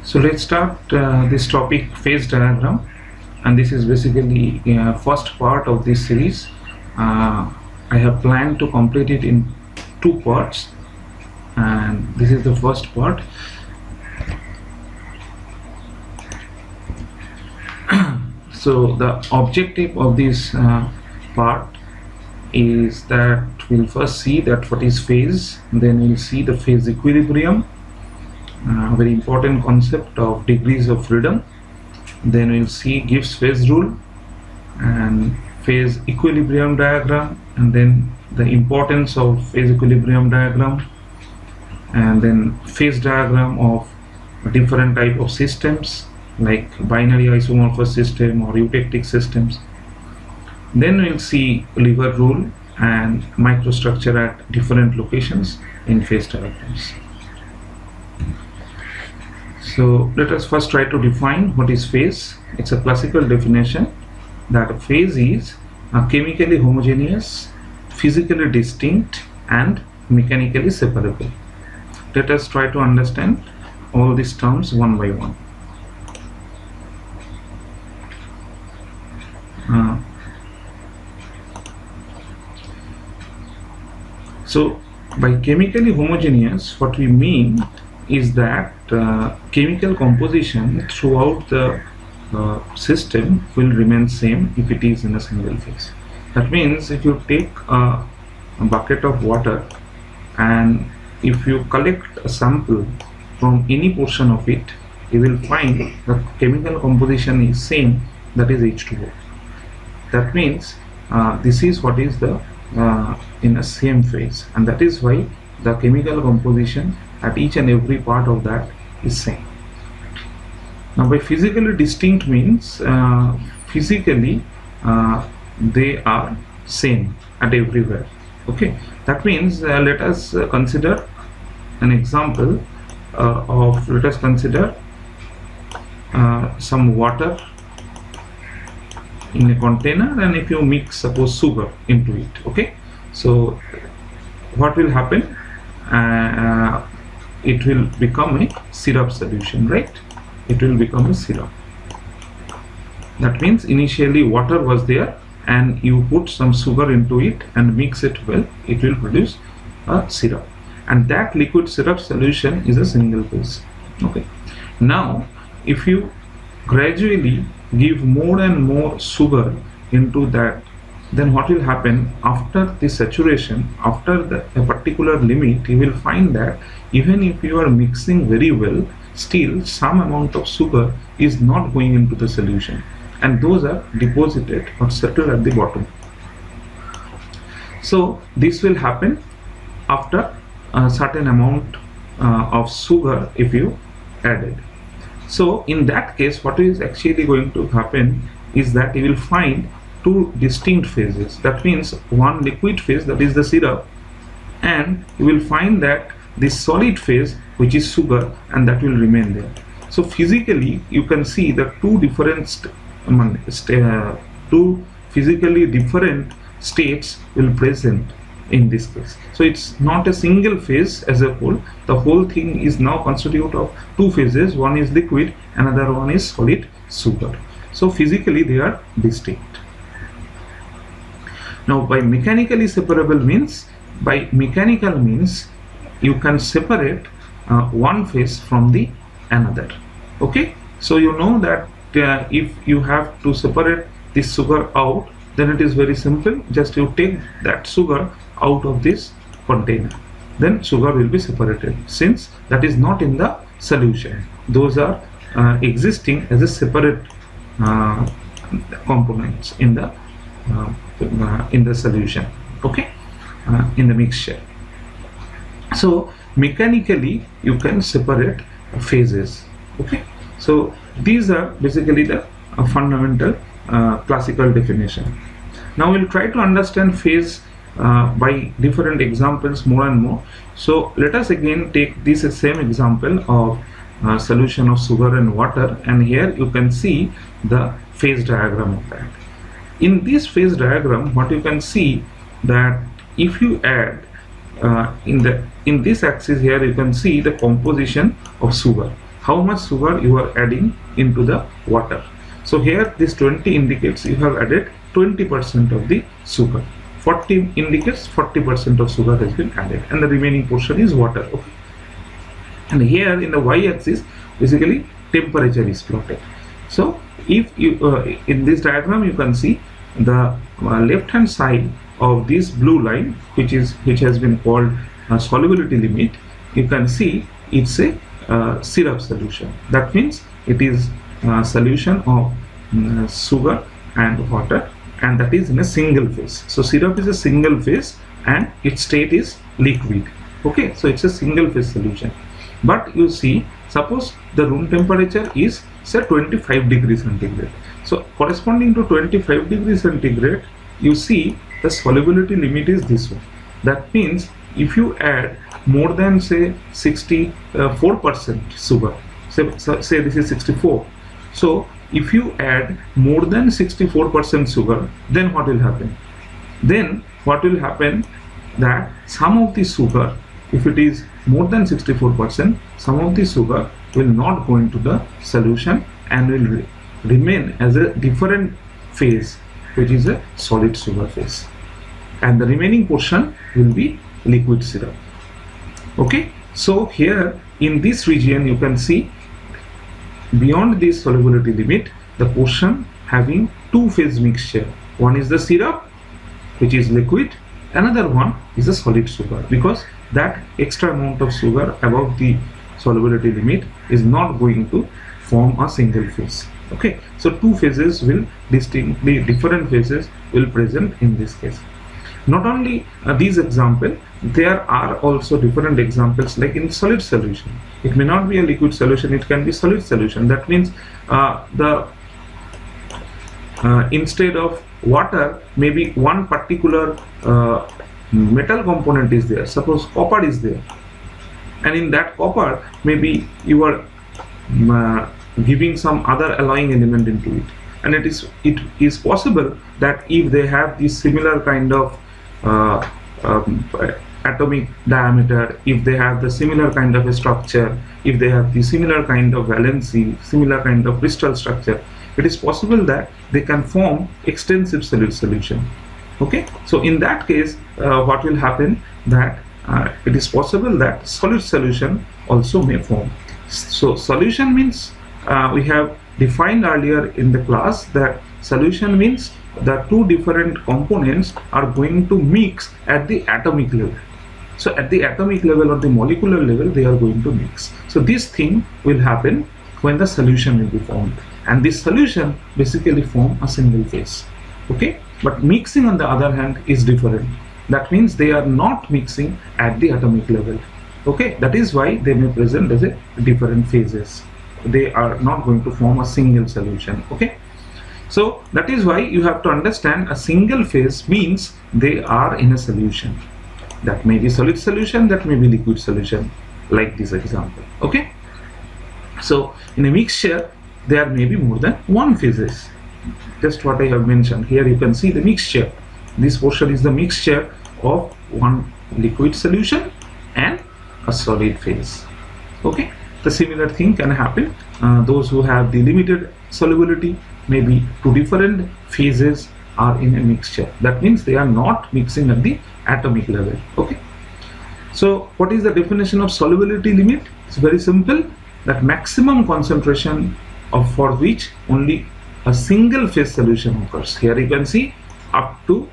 So let's start this topic, phase diagram, and this is basically first part of this series. I have planned to complete it in two parts, and this is the first part. So the objective of this part is that we'll first see that what is phase, then we'll see the phase equilibrium, very important concept of degrees of freedom. Then we'll see Gibbs phase rule and phase equilibrium diagram, and then the importance of phase equilibrium diagram, and then phase diagram of different type of systems like binary isomorphous system or eutectic systems. Then we'll see lever rule and microstructure at different locations in phase diagrams. So let us first try to define what is phase. It's a classical definition that a phase is a chemically homogeneous, physically distinct and mechanically separable. Let us try to understand all these terms one by one. So by chemically homogeneous, what we mean is that chemical composition throughout the system will remain same if it is in a single phase. That means if you take a bucket of water and if you collect a sample from any portion of it, you will find the chemical composition is same, that is H2O. That means this is what is the in a same phase, and that is why the chemical composition at each and every part of that is same. Now by physically distinct means physically they are same at everywhere. Okay, that means let us consider an example of, let us consider some water in a container, and if you mix suppose sugar into it, okay, so what will happen? It will become a syrup solution, right? It will become a syrup. That means initially water was there and you put some sugar into it and mix it well, it will produce a syrup, and that liquid syrup solution is a single phase. Okay, now if you gradually give more and more sugar into that, then what will happen after the saturation, after a particular limit, you will find that even if you are mixing very well, still some amount of sugar is not going into the solution, and those are deposited or settled at the bottom. So this will happen after a certain amount of sugar if you added. So in that case, what is actually going to happen is that you will find two distinct phases. That means one liquid phase, that is the syrup, and you will find that this solid phase, which is sugar, and that will remain there. So physically you can see the two different two physically different states will present in this case. So it's not a single phase as a whole. The whole thing is now constituted of two phases. One is liquid, another one is solid sugar. So physically they are distinct. Now by mechanically separable means, by mechanical means you can separate one phase from the another. Okay, so you know that if you have to separate this sugar out, then it is very simple. Just you take that sugar out of this container, then sugar will be separated, since that is not in the solution. Those are existing as a separate components in the solution, okay, in the mixture. So mechanically you can separate phases. Okay, so these are basically the fundamental classical definition. Now we'll try to understand phase by different examples more and more. So let us again take this same example of solution of sugar and water, and here you can see the phase diagram of that. In this phase diagram, what you can see that if you add in this axis here, you can see the composition of sugar. how much sugar you are adding into the water. So here this 20 indicates you have added 20% of the sugar. 40 indicates 40% of sugar has been added, and the remaining portion is water. Okay. And here in the y-axis, basically temperature is plotted. So if you in this diagram you can see the left hand side of this blue line, which has been called solubility limit, you can see it's a syrup solution. That means it is a solution of sugar and water, and that is in a single phase. So syrup is a single phase and its state is liquid. Okay, so it's a single phase solution. But you see, suppose the room temperature is say 25 degrees centigrade. So corresponding to 25 degrees centigrade, you see the solubility limit is this one. That means if you add more than say 64% sugar, say this is 64. So if you add more than 64% sugar, then what will happen? Then what will happen that some of the sugar, if it is more than 64%, some of the sugar will not go into the solution and will remain as a different phase, which is a solid sugar phase, and the remaining portion will be liquid syrup. Okay, so here in this region you can see beyond this solubility limit the portion having two phase mixture. One is the syrup, which is liquid, another one is a solid sugar, because that extra amount of sugar above the solubility limit is not going to form a single phase. Okay, so two phases will distinctly different phases will present in this case. Not only these examples, there are also different examples like in solid solution. It may not be a liquid solution, it can be solid solution. That means instead of water, maybe one particular metal component is there. Suppose copper is there, and in that copper maybe you are giving some other alloying element into it, and it is possible that if they have this similar kind of atomic diameter, if they have the similar kind of a structure, if they have the similar kind of valency, similar kind of crystal structure, it is possible that they can form extensive solid solution. Okay, so in that case what will happen that it is possible that solid solution also may form. So solution means we have defined earlier in the class that solution means the two different components are going to mix at the atomic level. So at the atomic level or the molecular level they are going to mix. So this thing will happen when the solution will be formed, and this solution basically form a single phase. Okay, but mixing on the other hand is different. That means they are not mixing at the atomic level. Okay, that is why they may present as a different phases. They are not going to form a single solution. Okay, so that is why you have to understand a single phase means they are in a solution. That may be solid solution, that may be liquid solution, like this example. Okay, so in a mixture there may be more than one phases. Just what I have mentioned here, you can see the mixture. This portion is the mixture of one liquid solution and a solid phase. Okay, the similar thing can happen. Those who have the limited solubility, maybe two different phases are in a mixture. That means they are not mixing at the atomic level. Okay, so what is the definition of solubility limit? It's very simple, that maximum concentration of for which only a single phase solution occurs. Here you can see up to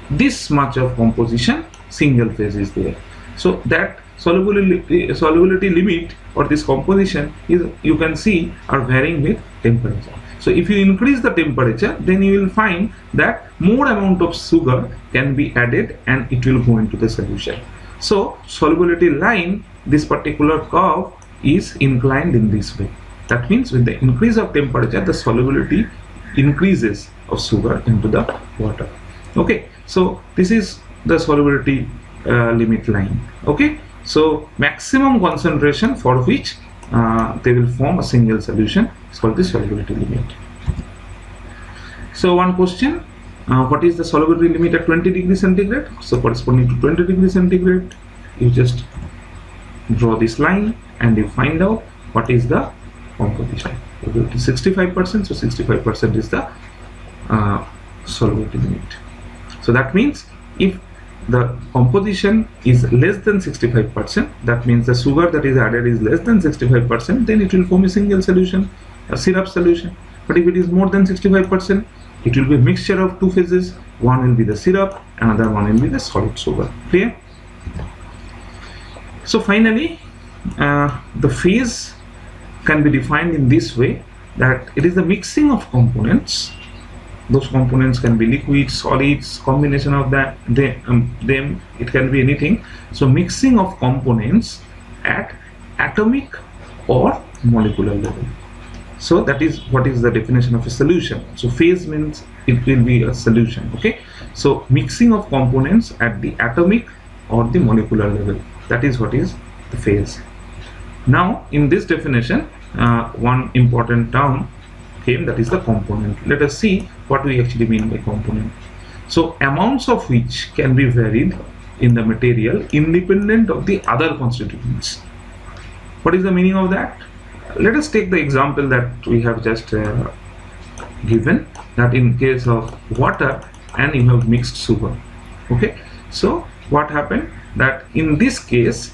this much of composition single phase is there. So that solubility limit or this composition is, you can see, are varying with temperature. So if you increase the temperature, then you will find that more amount of sugar can be added and it will go into the solution. So solubility line, this particular curve is inclined in this way. That means with the increase of temperature, the solubility increases of sugar into the water. Okay, so this is the solubility limit line. Okay, so maximum concentration for which they will form a single solution is called the solubility limit. So one question, what is the solubility limit at 20 degrees centigrade? So corresponding to 20 degrees centigrade, you just draw this line and you find out what is the composition. It is 65%, so 65% is the solubility limit. So that means if the composition is less than 65%, that means the sugar that is added is less than 65%, then it will form a single solution, a syrup solution. But if it is more than 65%, it will be a mixture of two phases. One will be the syrup, another one will be the solid sugar. Clear? So finally, the phase can be defined in this way, that it is the mixing of components. Those components can be liquids, solids, combination of them, it can be anything. So mixing of components at atomic or molecular level. So that is what is the definition of a solution. So phase means it will be a solution. Okay, so mixing of components at the atomic or the molecular level, that is what is the phase. Now in this definition, one important term came, that is the component. Let us see what we actually mean by component. So amounts of which can be varied in the material independent of the other constituents. What is the meaning of that? Let us take the example that we have just given, that in case of water and you have mixed sugar. Okay, so what happened, that in this case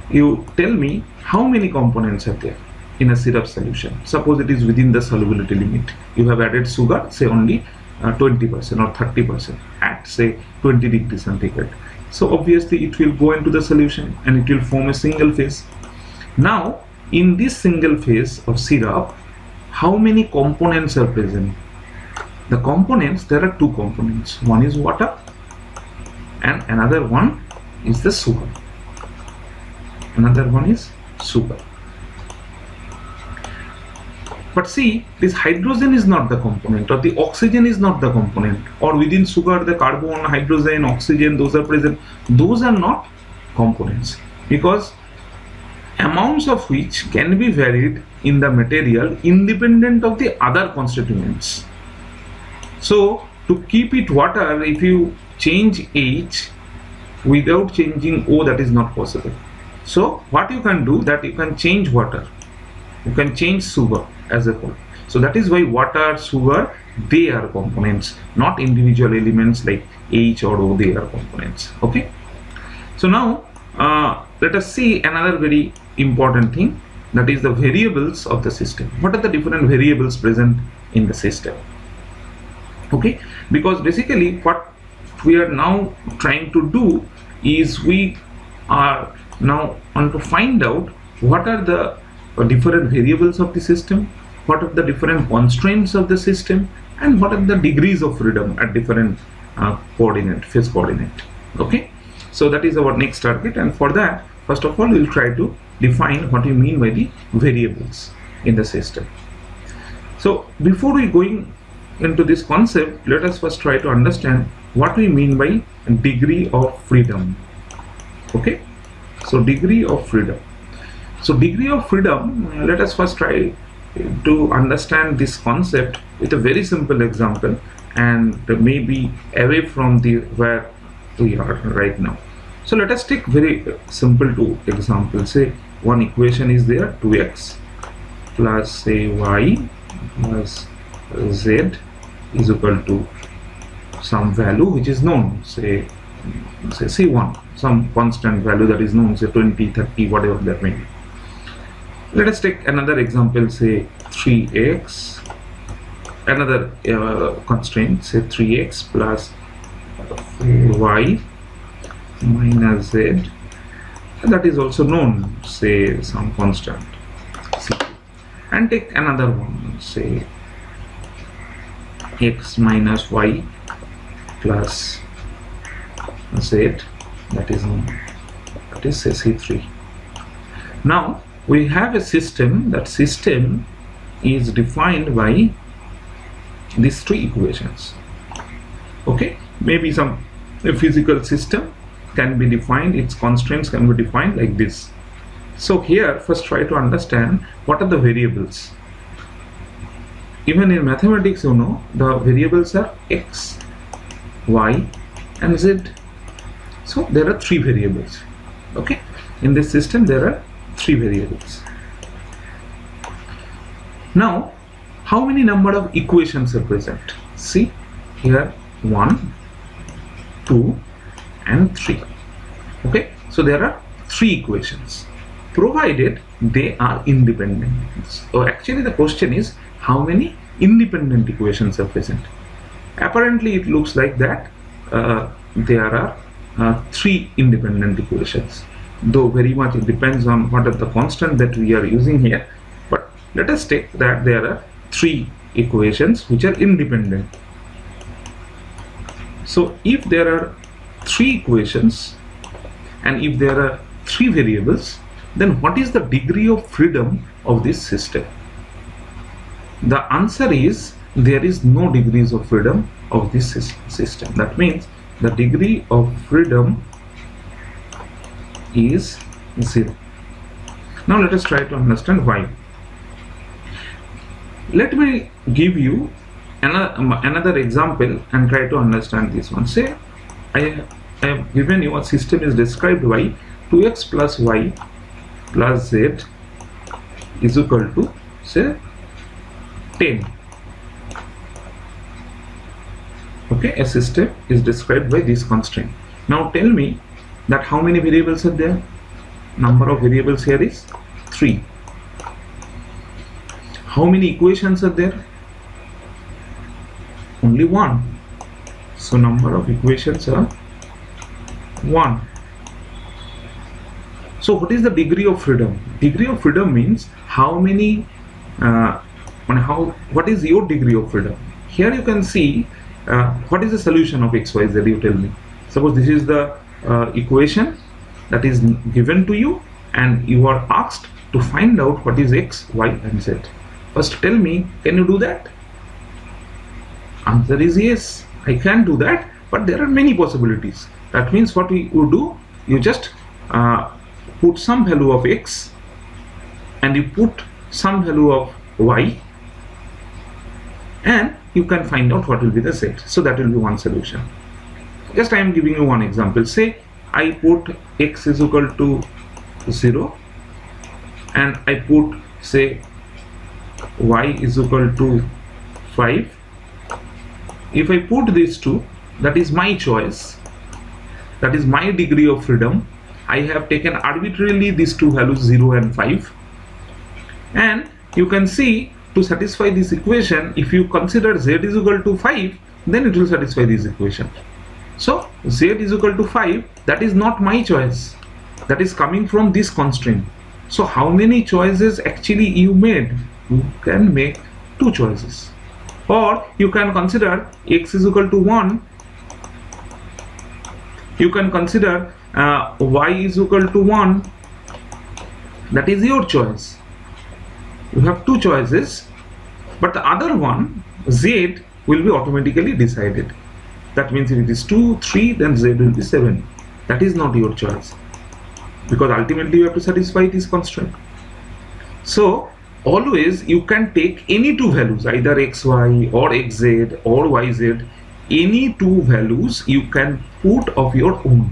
you tell me how many components are there in a syrup solution. Suppose it is within the solubility limit. You have added sugar, say only 20% or 30% at say 20 degrees centigrade. So obviously it will go into the solution and it will form a single phase. Now in this single phase of syrup, how many components are present? The components, there are two components. One is water and another one is the sugar. Another one is sugar. But see, this hydrogen is not the component, or the oxygen is not the component, or within sugar the carbon, hydrogen, oxygen, those are present. Those are not components, because amounts of which can be varied in the material independent of the other constituents. So to keep it water, if you change H without changing O, that is not possible. So what you can do, that you can change water, you can change sugar as a whole. So that is why water, sugar, they are components, not individual elements like H or O, they are components. Okay, so now let us see another very important thing, that is the variables of the system. What are the different variables present in the system? Okay, because basically what we are now trying to do is we are now want to find out what are the different variables of the system, what are the different constraints of the system, and what are the degrees of freedom at different phase coordinate. Okay, so that is our next target, and for that, first of all, we will try to define what we mean by the variables in the system. So before we going into this concept, let us first try to understand what we mean by degree of freedom. Okay, so degree of freedom. So degree of freedom, let us first try to understand this concept with a very simple example, and maybe away from the where we are right now. So let us take very simple two examples. Say one equation is there, 2x plus say y plus z is equal to some value which is known, say c1, some constant value that is known, say 20, 30, whatever that may be. Let us take another example, say 3x, another constraint, say 3x plus y minus z, and that is also known, say some constant c. And take another one, say x minus y plus z, that is known, that is say c3. Now we have a system, that system is defined by these three equations. Okay, maybe some physical system can be defined, its constraints can be defined like this. So here first try to understand what are the variables. Even in mathematics, you know, the variables are x, y and z. So there are three variables. Okay, in this system there are three variables. Now how many number of equations are present? See here, 1, 2 and 3. Okay, so there are 3 equations, provided they are independent. So actually the question is, how many independent equations are present? Apparently it looks like that there are 3 independent equations, though very much it depends on what are the constant that we are using here, but let us take that there are 3 equations which are independent. So if there are 3 equations and if there are 3 variables, then what is the degree of freedom of this system? The answer is there is no degrees of freedom of this system. That means the degree of freedom is 0. Now let us try to understand why. Let me give you another example and try to understand this one. Say I have given you a system is described by 2x plus y plus z is equal to say 10. Okay, a system is described by this constraint. Now tell me that how many variables are there? Number of variables here is 3. How many equations are there? Only 1. So number of equations are 1. So what is the degree of freedom? Degree of freedom means how many what is your degree of freedom? Here you can see what is the solution of xyz, you tell me. Suppose this is the equation that is given to you and you are asked to find out what is x, y and z. First tell me, can you do that? Answer is yes, I can do that, but there are many possibilities. That means what we would do, you just put some value of x and you put some value of y and you can find out what will be the z. So that will be one solution. Just I am giving you one example. Say I put x is equal to 0 and I put say y is equal to 5. If I put these two, that is my choice, that is my degree of freedom. I have taken arbitrarily these two values 0 and 5, and you can see to satisfy this equation, if you consider z is equal to 5, then it will satisfy this equation. So z is equal to 5, that is not my choice, that is coming from this constraint. So how many choices actually you made? You can make 2 choices, or you can consider x is equal to 1, you can consider y is equal to 1, that is your choice. You have 2 choices, but the other one, z, will be automatically decided. That means if it is 2, 3, then z will be 7. That is not your choice, because ultimately you have to satisfy this constraint. So always you can take any 2 values, either xy or xz or yz, any 2 values you can put of your own.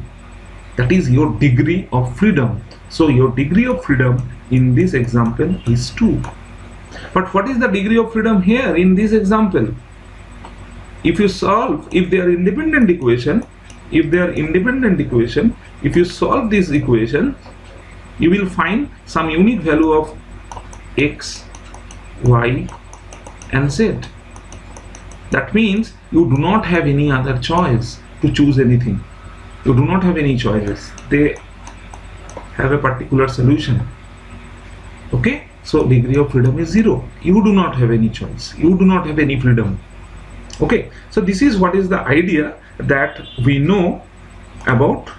That is your degree of freedom. So your degree of freedom in this example is 2. But what is the degree of freedom here in this example? If you solve, if they are independent equation, if you solve this equation, you will find some unique value of x, y and z. That means you do not have any other choice to choose anything. You do not have any choices. They have a particular solution. Okay, so degree of freedom is 0. You do not have any choice. You do not have any freedom. Okay, so this is what is the idea that we know about.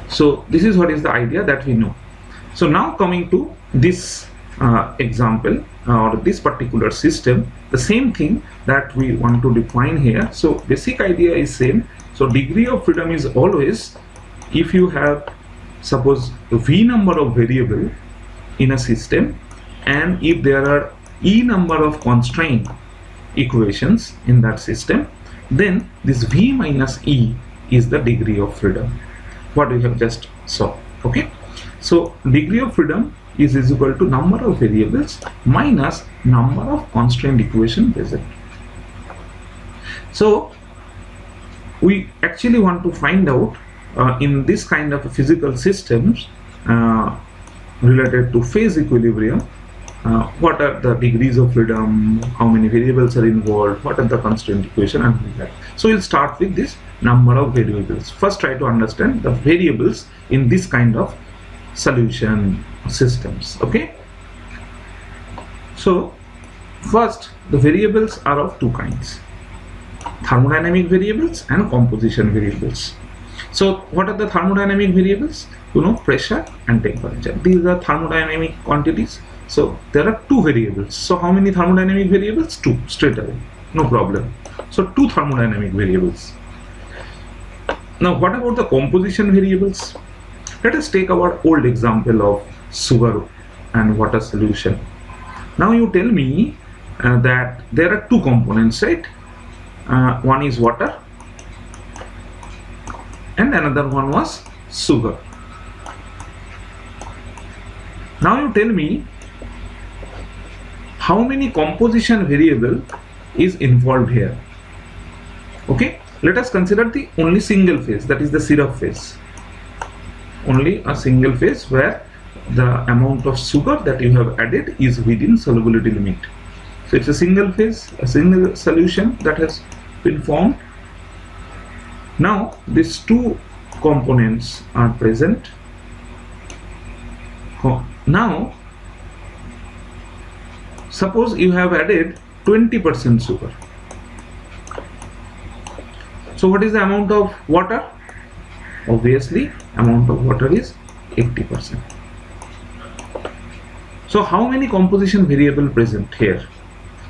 So this is what is the idea that we know. So now coming to this example or this particular system, the same thing that we want to define here. So basic idea is same. So degree of freedom is always, if you have suppose v number of variable in a system and if there are e number of constraint equations in that system, then this v minus e is the degree of freedom, what we have just saw. Okay, so degree of freedom is equal to number of variables minus number of constraint equation present. So we actually want to find out in this kind of physical systems related to phase equilibrium, what are the degrees of freedom, how many variables are involved, what are the constraint equation, and like that. So we'll start with this number of variables. First try to understand the variables in this kind of solution systems. Okay, so first the variables are of two kinds: thermodynamic variables and composition variables. So what are the thermodynamic variables? Pressure and temperature. These are thermodynamic quantities. So there are two variables. So how many thermodynamic variables? Two, straight away, no problem. So two thermodynamic variables. Now what about the composition variables? Let us take our old example of sugar and water solution. Now you tell me that there are two components, right? One is water and another one was sugar. Now you tell me how many composition variable is involved here. Okay, let us consider the only single phase, that is the syrup phase. Only a single phase where the amount of sugar that you have added is within solubility limit. So it's a single phase, a single solution that has been formed. Now these two components are present. Now suppose you have added 20% sugar. So what is the amount of water? Obviously amount of water is 80%. So how many composition variable present here?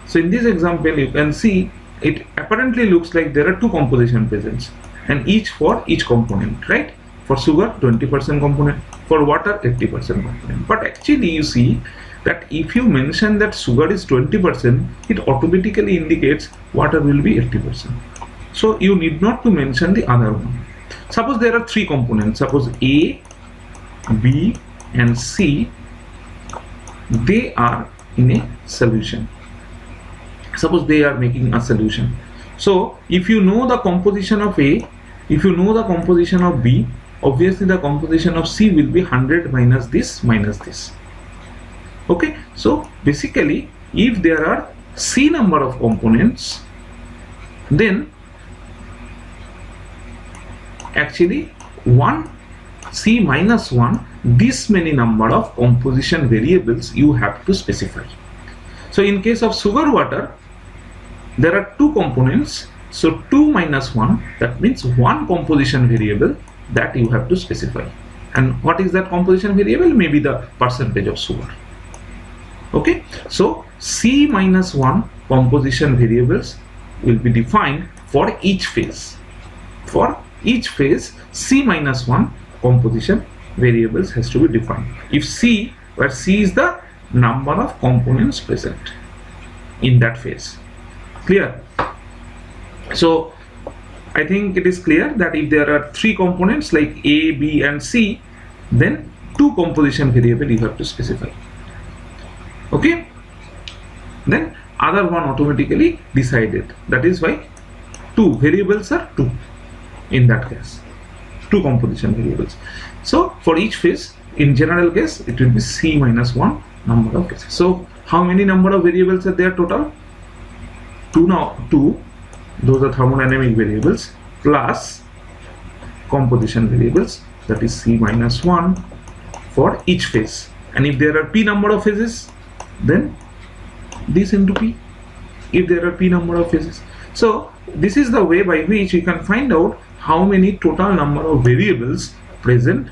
So in this example you can see it apparently looks like there are two composition presents, and each for each component, right? For sugar 20% component, for water 80% component. But actually you see that if you mention that sugar is 20%, it automatically indicates water will be 80%. So you need not to mention the other one. Suppose there are three components, suppose A, B and C, they are in a solution. Suppose they are making a solution. So if you know the composition of A, if you know the composition of B, obviously the composition of C will be 100 minus this minus this. Okay, so basically if there are C number of components, then actually 1 C minus 1, this many number of composition variables you have to specify. So in case of sugar water, there are two components, so 2 minus 1, that means one composition variable that you have to specify. And what is that composition variable? Maybe the percentage of sugar. Okay, so C minus 1 composition variables will be defined for each phase. For each phase, C minus 1 composition variables has to be defined. If C, where C is the number of components present in that phase. Clear? So I think it is clear that if there are three components like A, B and C, then two composition variable you have to specify. Okay, then other one automatically decided. That is why two variables are two in that case, two composition variables. So for each phase, in general case, it will be C minus 1 number of cases. So how many number of variables are there total? Two, those are thermodynamic variables, plus composition variables, that is C minus 1 for each phase. And if there are P number of phases, then this into P, if there are P number of phases. So this is the way by which you can find out how many total number of variables present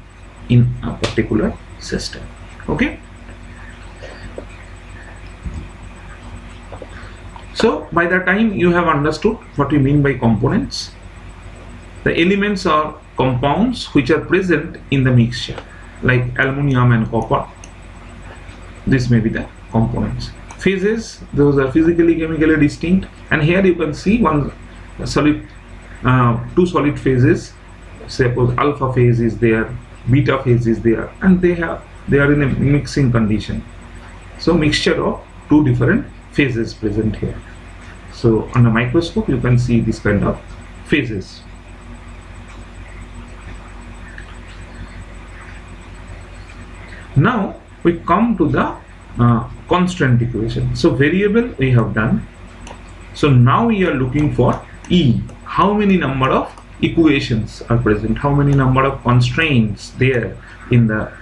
in a particular system. Okay, so by the time you have understood what we mean by components, the elements are compounds which are present in the mixture, like aluminum and copper. This may be the components. Phases, those are physically chemically distinct, and here you can see one solid, two solid phases. Suppose alpha phase is there, beta phase is there, and they have they are in a mixing condition. So mixture of two different phases present here. So on a microscope you can see this kind of phases. Now we come to the constraint equation. So variable we have done. So now we are looking for E. How many number of equations are present? How many number of constraints there in the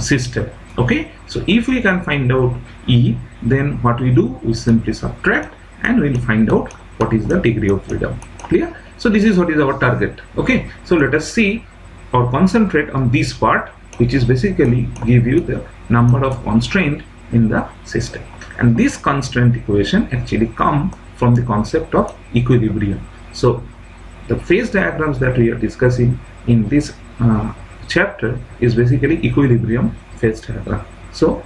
system? Okay. So if we can find out E, then what we do? We simply subtract and we will find out what is the degree of freedom. Clear? So this is what is our target. Okay. So let us see or concentrate on this part, which is basically give you the number of constraint in the system. And this constraint equation actually come from the concept of equilibrium. So the phase diagrams that we are discussing in this chapter is basically equilibrium phase diagram. So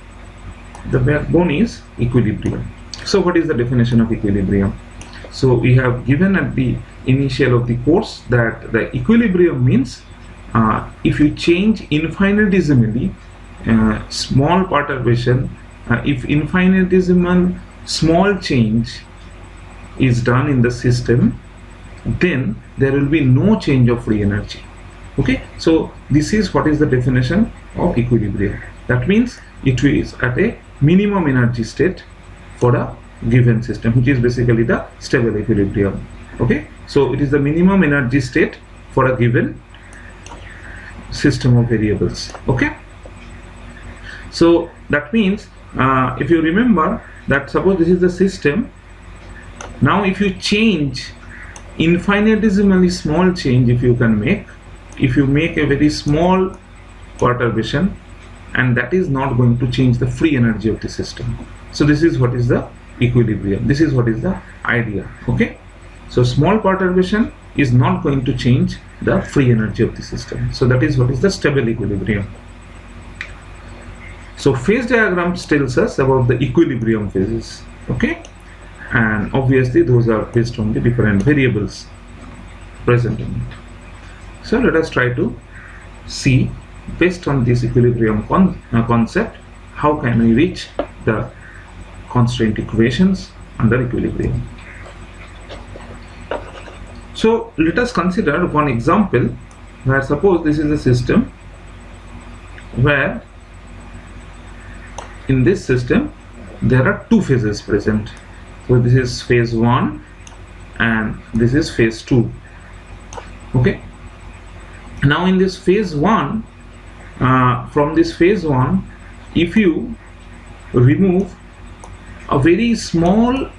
the backbone is equilibrium. So what is the definition of equilibrium? So we have given at the initial of the course that the equilibrium means if you change infinitesimally small perturbation, if infinitesimal small change is done in the system, then there will be no change of free energy. Okay, so this is what is the definition of equilibrium. That means it is at a minimum energy state for a given system, which is basically the stable equilibrium. Okay, so it is the minimum energy state for a given system of variables. Okay, so that means if you remember that suppose this is the system. Now if you change infinitesimally small change, if you make a very small perturbation, and that is not going to change the free energy of the system. So this is what is the equilibrium. This is what is the idea. Okay, so small perturbation is not going to change the free energy of the system. So that is what is the stable equilibrium. So phase diagrams tells us about the equilibrium phases. Okay, and obviously those are based on the different variables present in it. So let us try to see, based on this equilibrium concept, how can we reach the constraint equations under equilibrium. So let us consider one example where suppose this is a system where in this system there are two phases present. So this is phase 1 and this is phase 2. Okay, now in this phase 1, from this phase 1, if you remove a very small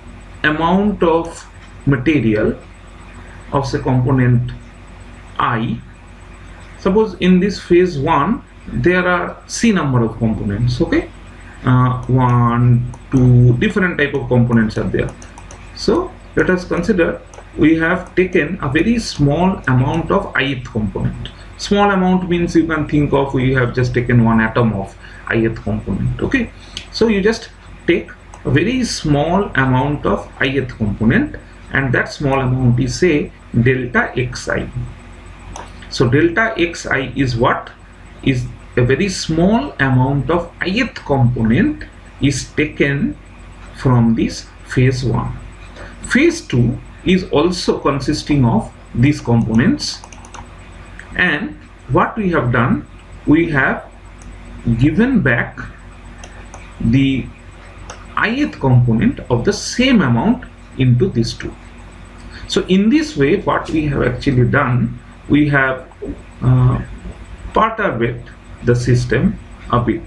amount of material of say component I, suppose in this phase 1 there are C number of components. Okay, 1, 2 different type of components are there. So let us consider we have taken a very small amount of ith component. Small amount means you can think of we have just taken one atom of ith component. Okay, so you just take a very small amount of ith component, and that small amount is say delta xi. So delta xi is what? Is a very small amount of ith component is taken from this phase 1. Phase 2 is also consisting of these components, and what we have done, we have given back the ith component of the same amount into these two. So in this way what we have actually done, we have perturbed the system a bit.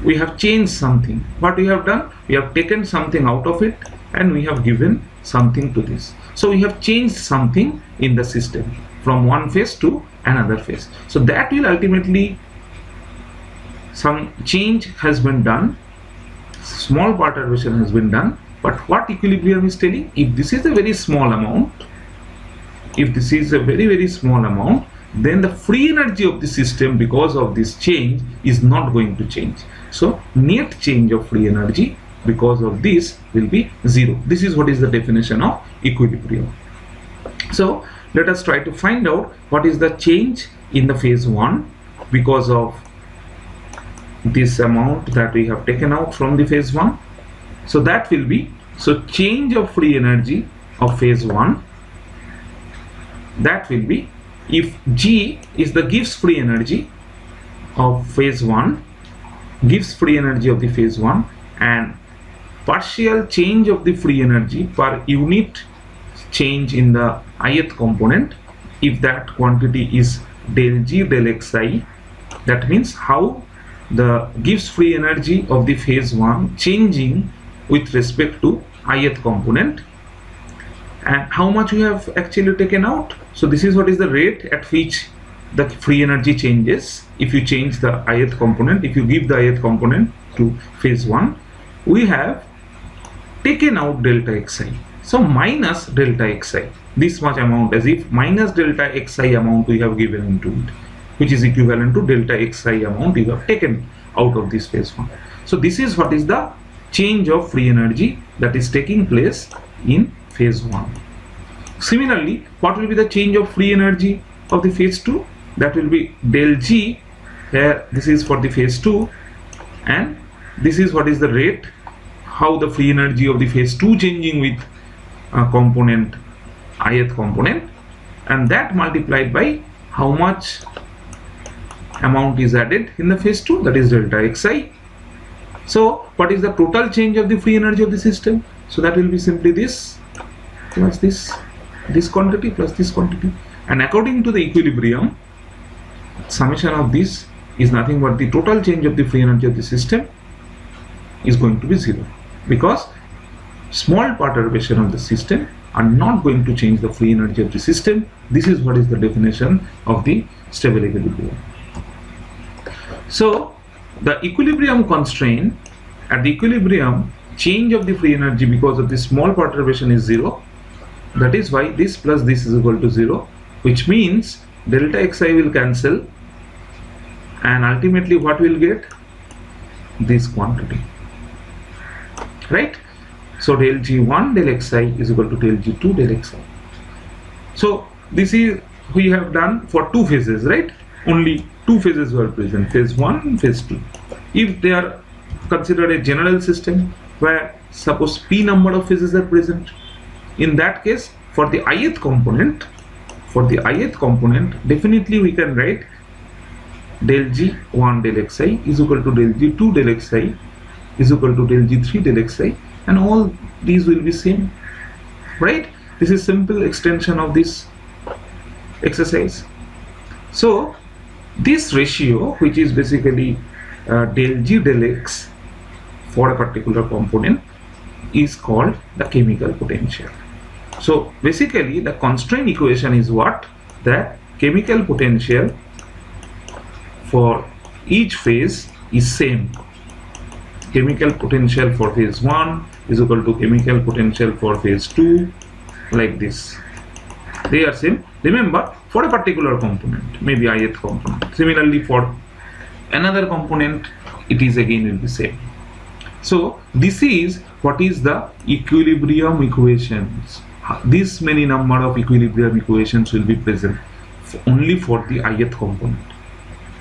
We have changed something. What we have done, we have taken something out of it and we have given something to this. So we have changed something in the system from one phase to another phase. So that will ultimately, some change has been done, small perturbation has been done. But what equilibrium is telling, if this is a very small amount, if this is a very small amount, then the free energy of the system because of this change is not going to change. So net change of free energy because of this will be 0. This is what is the definition of equilibrium. So let us try to find out what is the change in the phase 1 because of this amount that we have taken out from the phase 1. So that will be, so change of free energy of phase 1, that will be, if G is the Gibbs free energy of phase 1, Gibbs free energy of the phase 1, and partial change of the free energy per unit change in the ith component, if that quantity is del G del Xi, that means how the Gibbs free energy of the phase 1 changing with respect to ith component, and how much we have actually taken out. So this is what is the rate at which the free energy changes if you change the ith component. If you give the ith component to phase 1, we have taken out delta Xi, so minus delta Xi, this much amount, as if minus delta Xi amount we have given into it, which is equivalent to delta Xi amount you have taken out of this phase 1. So this is what is the change of free energy that is taking place in phase 1. Similarly, what will be the change of free energy of the phase 2? That will be del G, here this is for the phase 2, and this is what is the rate, how the free energy of the phase 2 changing with component, ith component, and that multiplied by how much amount is added in the phase 2, that is delta Xi. So what is the total change of the free energy of the system? So that will be simply this plus this quantity plus this quantity, and according to the equilibrium, summation of this is nothing but the total change of the free energy of the system is going to be 0, because small perturbation of the system are not going to change the free energy of the system. This is what is the definition of the stable equilibrium. So the equilibrium constraint, at the equilibrium, change of the free energy because of the small perturbation is 0. That is why this plus this is equal to 0, which means delta Xi will cancel, and ultimately what we'll get? This quantity, right? So del G1 del Xi is equal to del G2 del Xi. So this is, we have done for 2 phases, right? Only 2 phases were present, phase 1 and phase 2. If they are considered a general system where suppose p number of phases are present, in that case, for the ith component, definitely we can write del G1 del Xi is equal to del G2 del Xi is equal to del G3 del Xi, and all these will be same, right? This is simple extension of this exercise. So this ratio, which is basically del G del X for a particular component, is called the chemical potential. So basically the constraint equation is what? The chemical potential for each phase is same. Chemical potential for phase 1 is equal to chemical potential for phase 2, like this. They are same. Remember, for a particular component, maybe ith component. Similarly, for another component, it is again will be same. So this is what is the equilibrium equations. This many number of equilibrium equations will be present only for the ith component,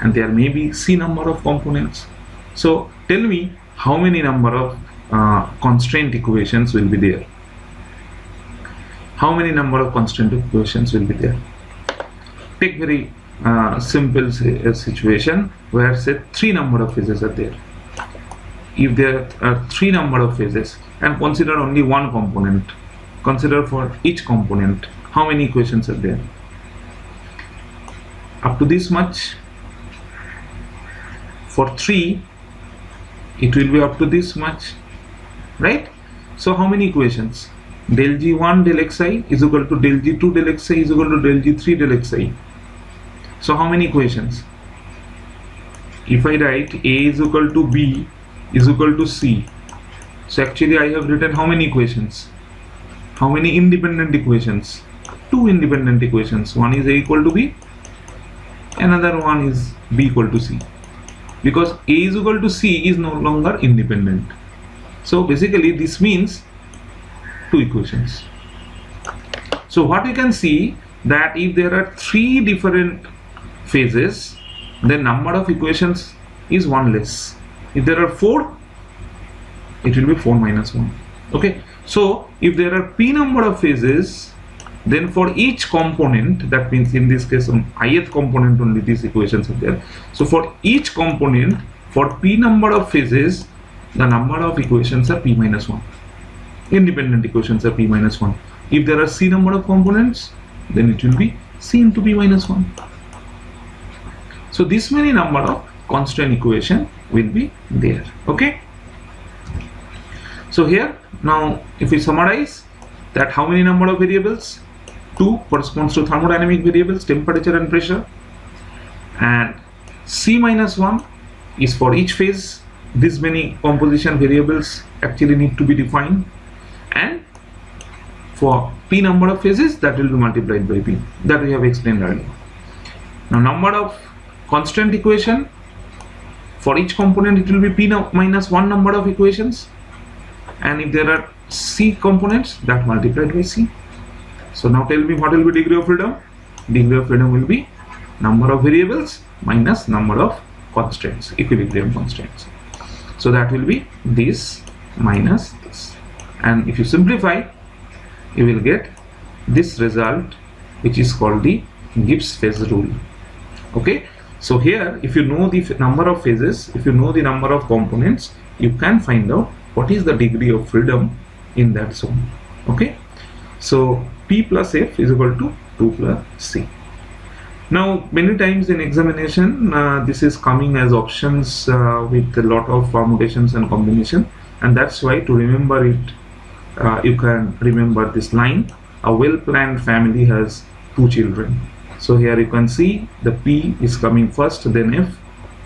and there may be c number of components. So tell me how many number of constraint equations will be there. How many number of constraint equations will be there? Take very simple situation where say 3 number of phases are there. If there are 3 number of phases and consider only one component, consider for each component how many equations are there? Up to this much. For 3 it will be up to this much, right? So how many equations? Del G1 del Xi is equal to del G2 del Xi is equal to del G3 del Xi. So how many equations? If I write A is equal to B is equal to C, so actually I have written how many equations? How many independent equations? 2 independent equations. One is A equal to B, another one is B equal to C, because A is equal to C is no longer independent. So basically this means 2 equations. So what we can see, that if there are 3 different phases, the number of equations is 1 less. If there are 4, it will be 4 minus 1. Okay, so if there are p number of phases, then for each component, that means in this case on ith component only these equations are there. So for each component, for p number of phases, the number of equations are p minus 1. Independent equations are p minus 1. If there are c number of components, then it will be c into p minus 1. So this many number of constant equation will be there. Okay. So here now if we summarize that, how many number of variables? 2 corresponds to thermodynamic variables, temperature and pressure, and c minus 1 is for each phase. This many composition variables actually need to be defined, and for p number of phases, that will be multiplied by p, that we have explained earlier. Now number of constant equation, for each component it will be p minus 1 number of equations, and if there are c components, that multiplied by c. So now tell me, what will be degree of freedom? Degree of freedom will be number of variables minus number of constants, equilibrium constants. So that will be this minus this, and if you simplify, you will get this result, which is called the Gibbs phase rule. Okay, so here if you know the number of phases, if you know the number of components, you can find out what is the degree of freedom in that zone. Okay, so p plus f is equal to 2 plus c. Now many times in examination this is coming as options with a lot of permutations and combination, and that's why to remember it, you can remember this line: a well-planned family has 2 children. So here you can see the p is coming first, then f,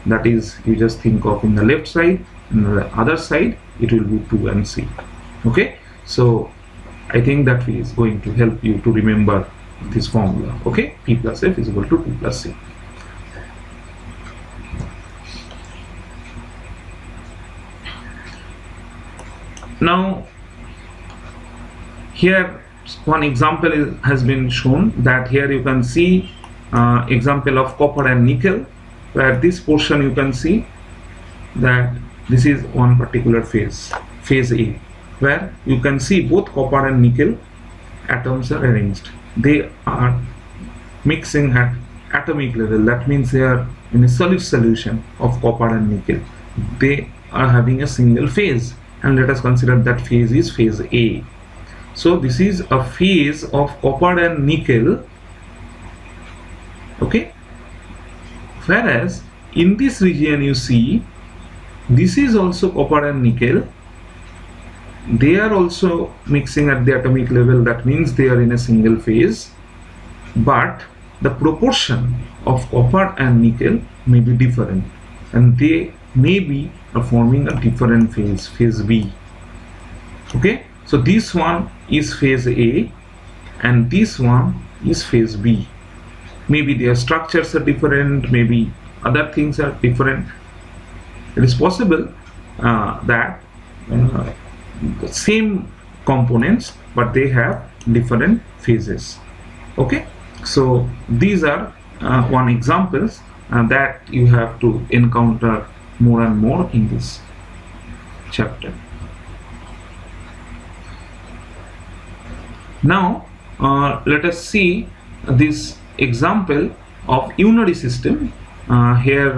that is, you just think of in the left side, and the other side it will be 2 and c. Okay, so I think that is going to help you to remember this formula. Okay, p plus f is equal to 2 plus c. Now here one example has been shown, that here you can see example of copper and nickel, where this portion you can see that this is one particular phase, phase A, where you can see both copper and nickel atoms are arranged. They are mixing at atomic level, that means they are in a solid solution of copper and nickel. They are having a single phase, and let us consider that phase is phase A. So this is a phase of copper and nickel. Okay, whereas in this region you see this is also copper and nickel. They are also mixing at the atomic level, that means they are in a single phase, but the proportion of copper and nickel may be different, and they may be forming a different phase, phase B. Okay, so this one is phase A and this one is phase B. Maybe their structures are different, maybe other things are different. It is possible that the same components, but they have different phases. Okay, so these are one examples that you have to encounter more and more in this chapter. Now let us see this example of unary system. Here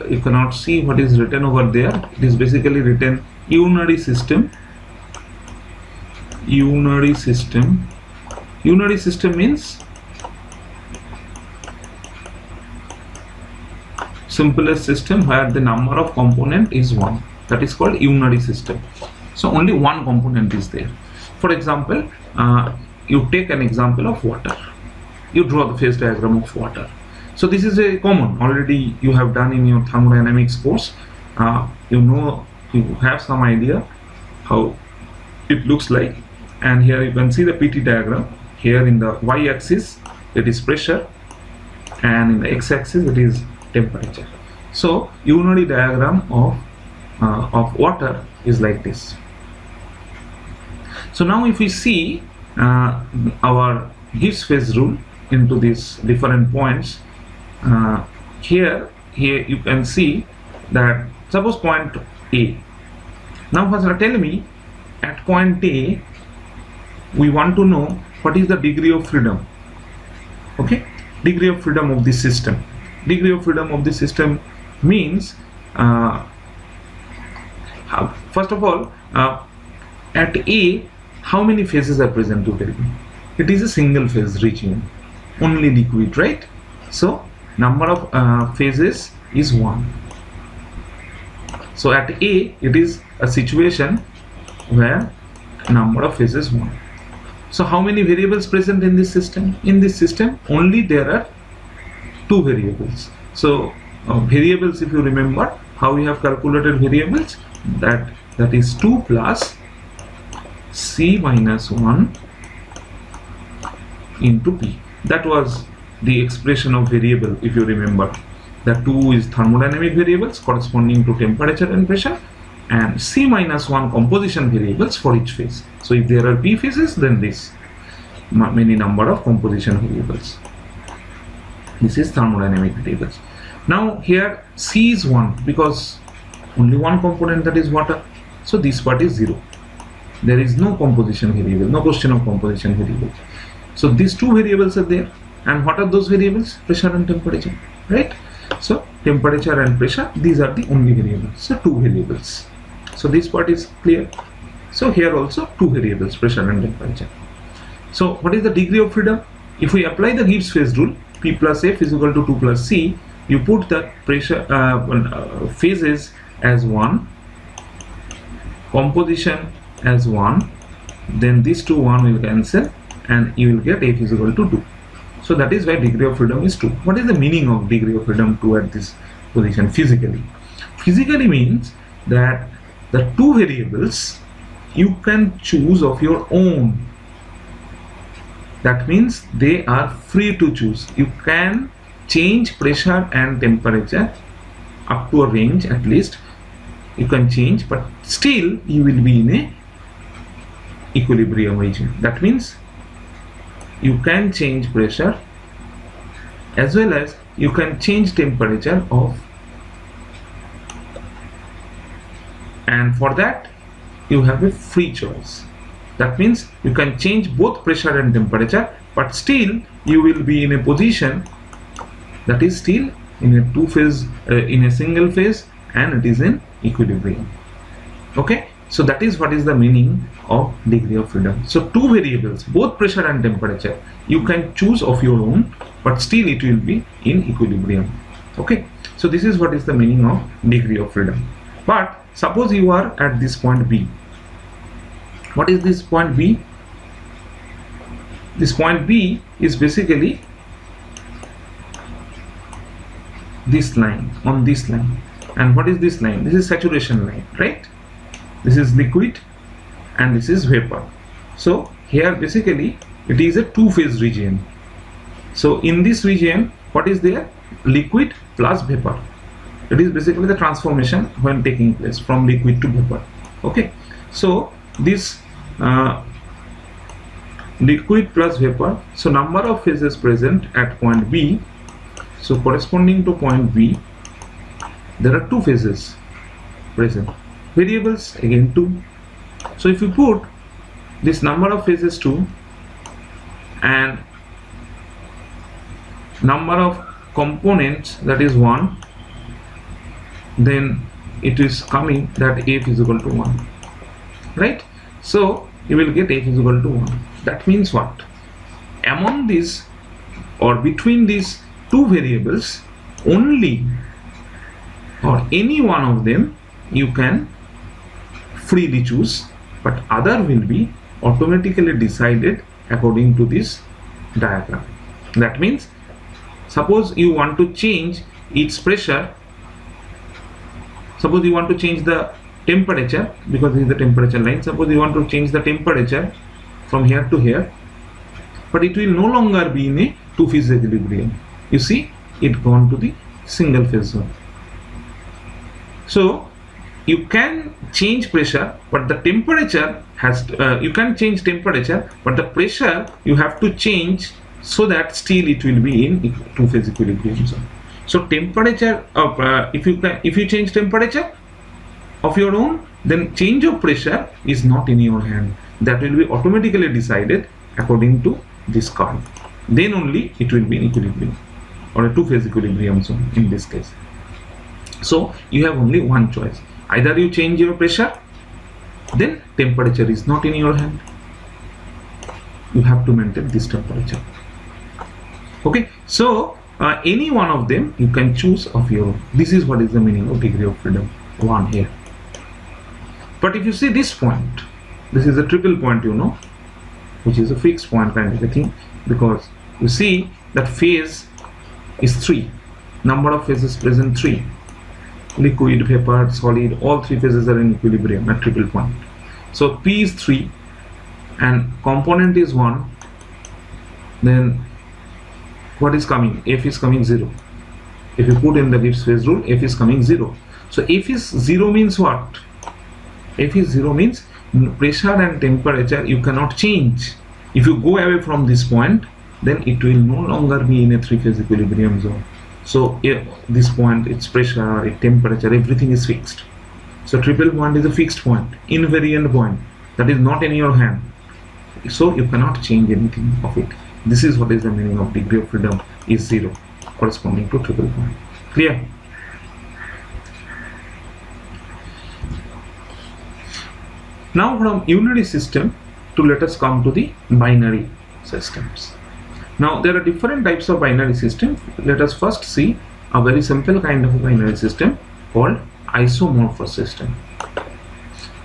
you cannot see what is written over there. It is basically written unary system. Unary system. Unary system means simplest system where the number of component is 1. That is called unary system. So only one component is there. For example, you take an example of water. You draw the phase diagram of water. So this is a common, already you have done in your thermodynamics course. You know, you have some idea how it looks like. And here you can see the PT diagram. Here in the y-axis it is pressure, and in the x-axis it is temperature. So unary diagram of water is like this. So now if we see our Gibbs phase rule into these different points, here you can see that suppose point A. Now first tell me, at point A we want to know what is the degree of freedom. Okay, degree of freedom of this system. Degree of freedom of this system means first of all, at A, how many phases are present to tell me? It is a single phase region, only liquid, right? So number of phases is 1. So at A, it is a situation where number of phases 1. So how many variables present in this system? In this system, only there are 2 variables. So variables, if you remember how we have calculated variables, that is 2 plus C minus 1 into P. That was the expression of variable, if you remember. The 2 is thermodynamic variables corresponding to temperature and pressure, and C minus 1 composition variables for each phase. So if there are P phases, then this many number of composition variables. This is thermodynamic variables. Now here C is 1 because only one component, that is water. So this part is 0. There is no composition variable, no question of composition variable. So these 2 variables are there. And what are those variables? Pressure and temperature, right? So temperature and pressure, these are the only variables. So 2 variables. So this part is clear. So here also 2 variables, pressure and temperature. So what is the degree of freedom? If we apply the Gibbs phase rule, P plus F is equal to 2 plus C, you put the pressure phases as 1, composition as 1, then these 2 1 will cancel and you will get F is equal to 2. So that is why degree of freedom is 2. What is the meaning of degree of freedom 2 at this position physically? Physically means that the 2 variables you can choose of your own. That means they are free to choose. You can change pressure and temperature up to a range, at least you can change, but still you will be in a equilibrium region. That means you can change pressure as well as you can change temperature of, and for that you have a free choice. That means you can change both pressure and temperature, but still you will be in a position that is still in a 2 phase, in a single phase, and it is in equilibrium. Okay, so that is what is the meaning of degree of freedom. So 2 variables, both pressure and temperature, you can choose of your own, but still it will be in equilibrium. Okay, so this is what is the meaning of degree of freedom. But suppose you are at this point B. What is this point B? This point B is basically this line, on this line. And what is this line? This is saturation line, right? This is liquid and this is vapor. So here basically it is a 2-phase region. So in this region, what is there? Liquid plus vapor. It is basically the transformation when taking place from liquid to vapor. Okay, so this liquid plus vapor, so number of phases present at point B. So corresponding to point B, there are 2 phases present. Variables again 2. So if you put this number of phases 2 and number of components, that is 1, then it is coming that F is equal to 1, right? So you will get F is equal to 1. That means what? Among these or between these 2 variables, only or any one of them you can freely choose, but other will be automatically decided according to this diagram. That means suppose you want to change its pressure, suppose you want to change the temperature, because this is the temperature line. Suppose you want to change the temperature from here to here, but it will no longer be in a 2-phase equilibrium. You see, it gone to the single phase zone. So you can change pressure, but the temperature has to, you can change temperature, but the pressure you have to change so that still it will be in 2-phase equilibrium zone. So temperature of if you change temperature of your own, then change of pressure is not in your hand. That will be automatically decided according to this curve. Then only it will be in equilibrium, or a two-phase equilibrium zone in this case. So you have only one choice. Either you change your pressure, then temperature is not in your hand. You have to maintain this temperature. Okay, so any one of them you can choose of your own. This is what is the meaning of degree of freedom 1 here. But if you see this point, this is a triple point, you know, which is a fixed point kind of a thing, because you see that phase is 3, number of phases present 3, liquid, vapor, solid, all 3 phases are in equilibrium at triple point. So P is 3 and component is 1, then what is coming? F is coming 0. If you put in the Gibbs phase rule, F is coming 0. So F is 0 means what? F is 0 means pressure and temperature you cannot change. If you go away from this point, then it will no longer be in a 3-phase equilibrium zone. So this point, its pressure, its temperature, everything is fixed. So triple point is a fixed point, invariant point, that is not in your hand. So you cannot change anything of it. This is what is the meaning of degree of freedom is 0, corresponding to triple point. Clear? Now from unary system to let us come to the binary systems. Now there are different types of binary system. Let us first see a very simple kind of a binary system called isomorphous system.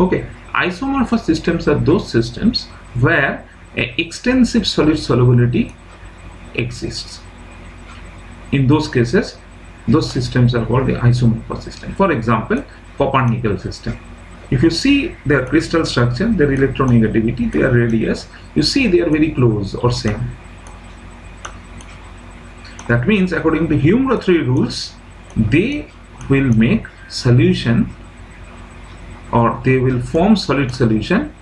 Okay, isomorphous systems are those systems where extensive solid solubility exists. In those cases, those systems are called the isomorphous system. For example, copper nickel system. If you see their crystal structure, their electronegativity, their radius, you see they are very close or same. That means according to Hume 3 rules, they will make solution, or they will form solid solution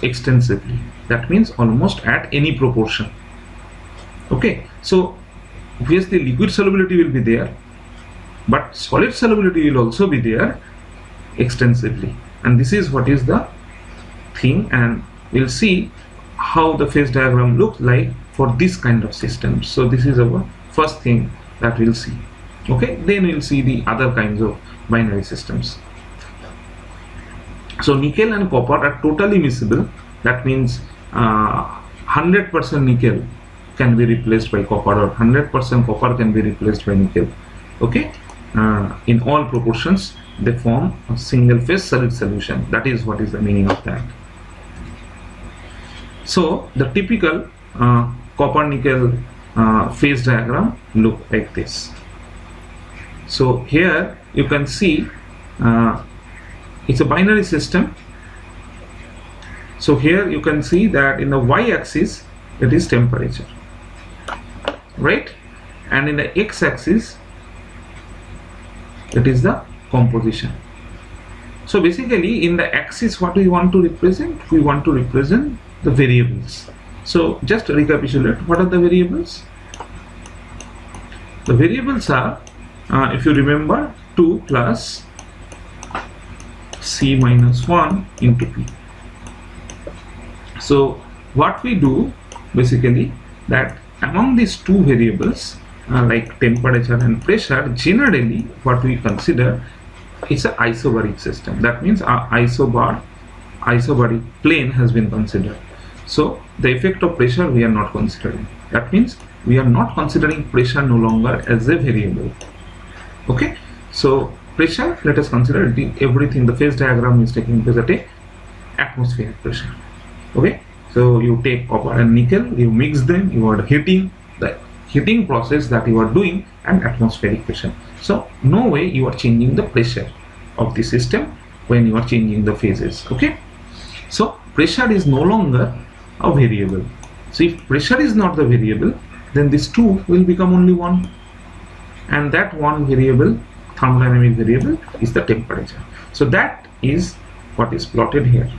extensively. That means almost at any proportion. Okay, so obviously liquid solubility will be there, but solid solubility will also be there extensively. And this is what is the thing, and we'll see how the phase diagram looks like for this kind of system. So this is our first thing that we'll see. Okay, then we'll see the other kinds of binary systems. So nickel and copper are totally miscible. That means 100% nickel can be replaced by copper, or 100% copper can be replaced by nickel. Okay, in all proportions they form a single phase solid solution. That is what is the meaning of that. So the typical copper nickel phase diagram look like this. So here you can see it's a binary system. So here you can see that in the y-axis it is temperature, right, and in the x-axis it is the composition. So basically in the axis, what we want to represent? We want to represent the variables. So just recapitulate, what are the variables? The variables are, if you remember, 2 plus C minus 1 into P. So what we do basically, that among these two variables like temperature and pressure, generally what we consider is an isobaric system. That means our isobaric plane has been considered. So the effect of pressure we are not considering. That means we are not considering pressure no longer as a variable. Okay, so pressure, let us consider everything. The phase diagram is taking place at a atmospheric pressure. Okay, so you take copper and nickel, you mix them, you are heating, the heating process that you are doing, and atmospheric pressure. So no way you are changing the pressure of the system when you are changing the phases. Okay, so pressure is no longer a variable. So if pressure is not the variable, then these two will become only one, and that one variable, thermodynamic variable, is the temperature. So that is what is plotted here.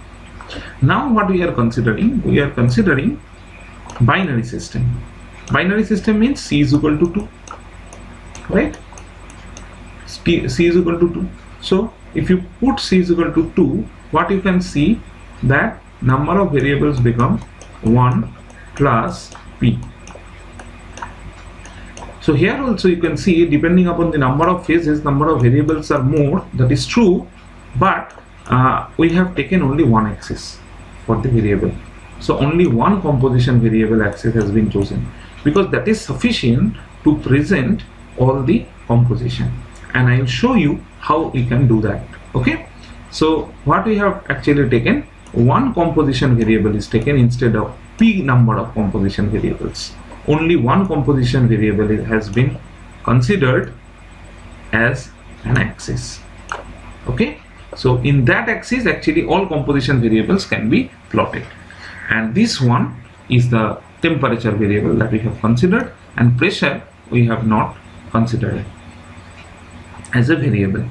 Now what we are considering? We are considering binary system. Binary system means C is equal to 2, right? C is equal to 2. So if you put C is equal to 2, what you can see that number of variables become 1 plus P. So here also you can see, depending upon the number of phases, number of variables are more. That is true, but we have taken only one axis for the variable. So only one composition variable axis has been chosen, because that is sufficient to present all the composition, and I will show you how we can do that. Okay, so what we have actually taken, one composition variable is taken instead of P number of composition variables. Only one composition variable has been considered as an axis. Okay, so in that axis actually all composition variables can be plotted, and this one is the temperature variable that we have considered, and pressure we have not considered as a variable.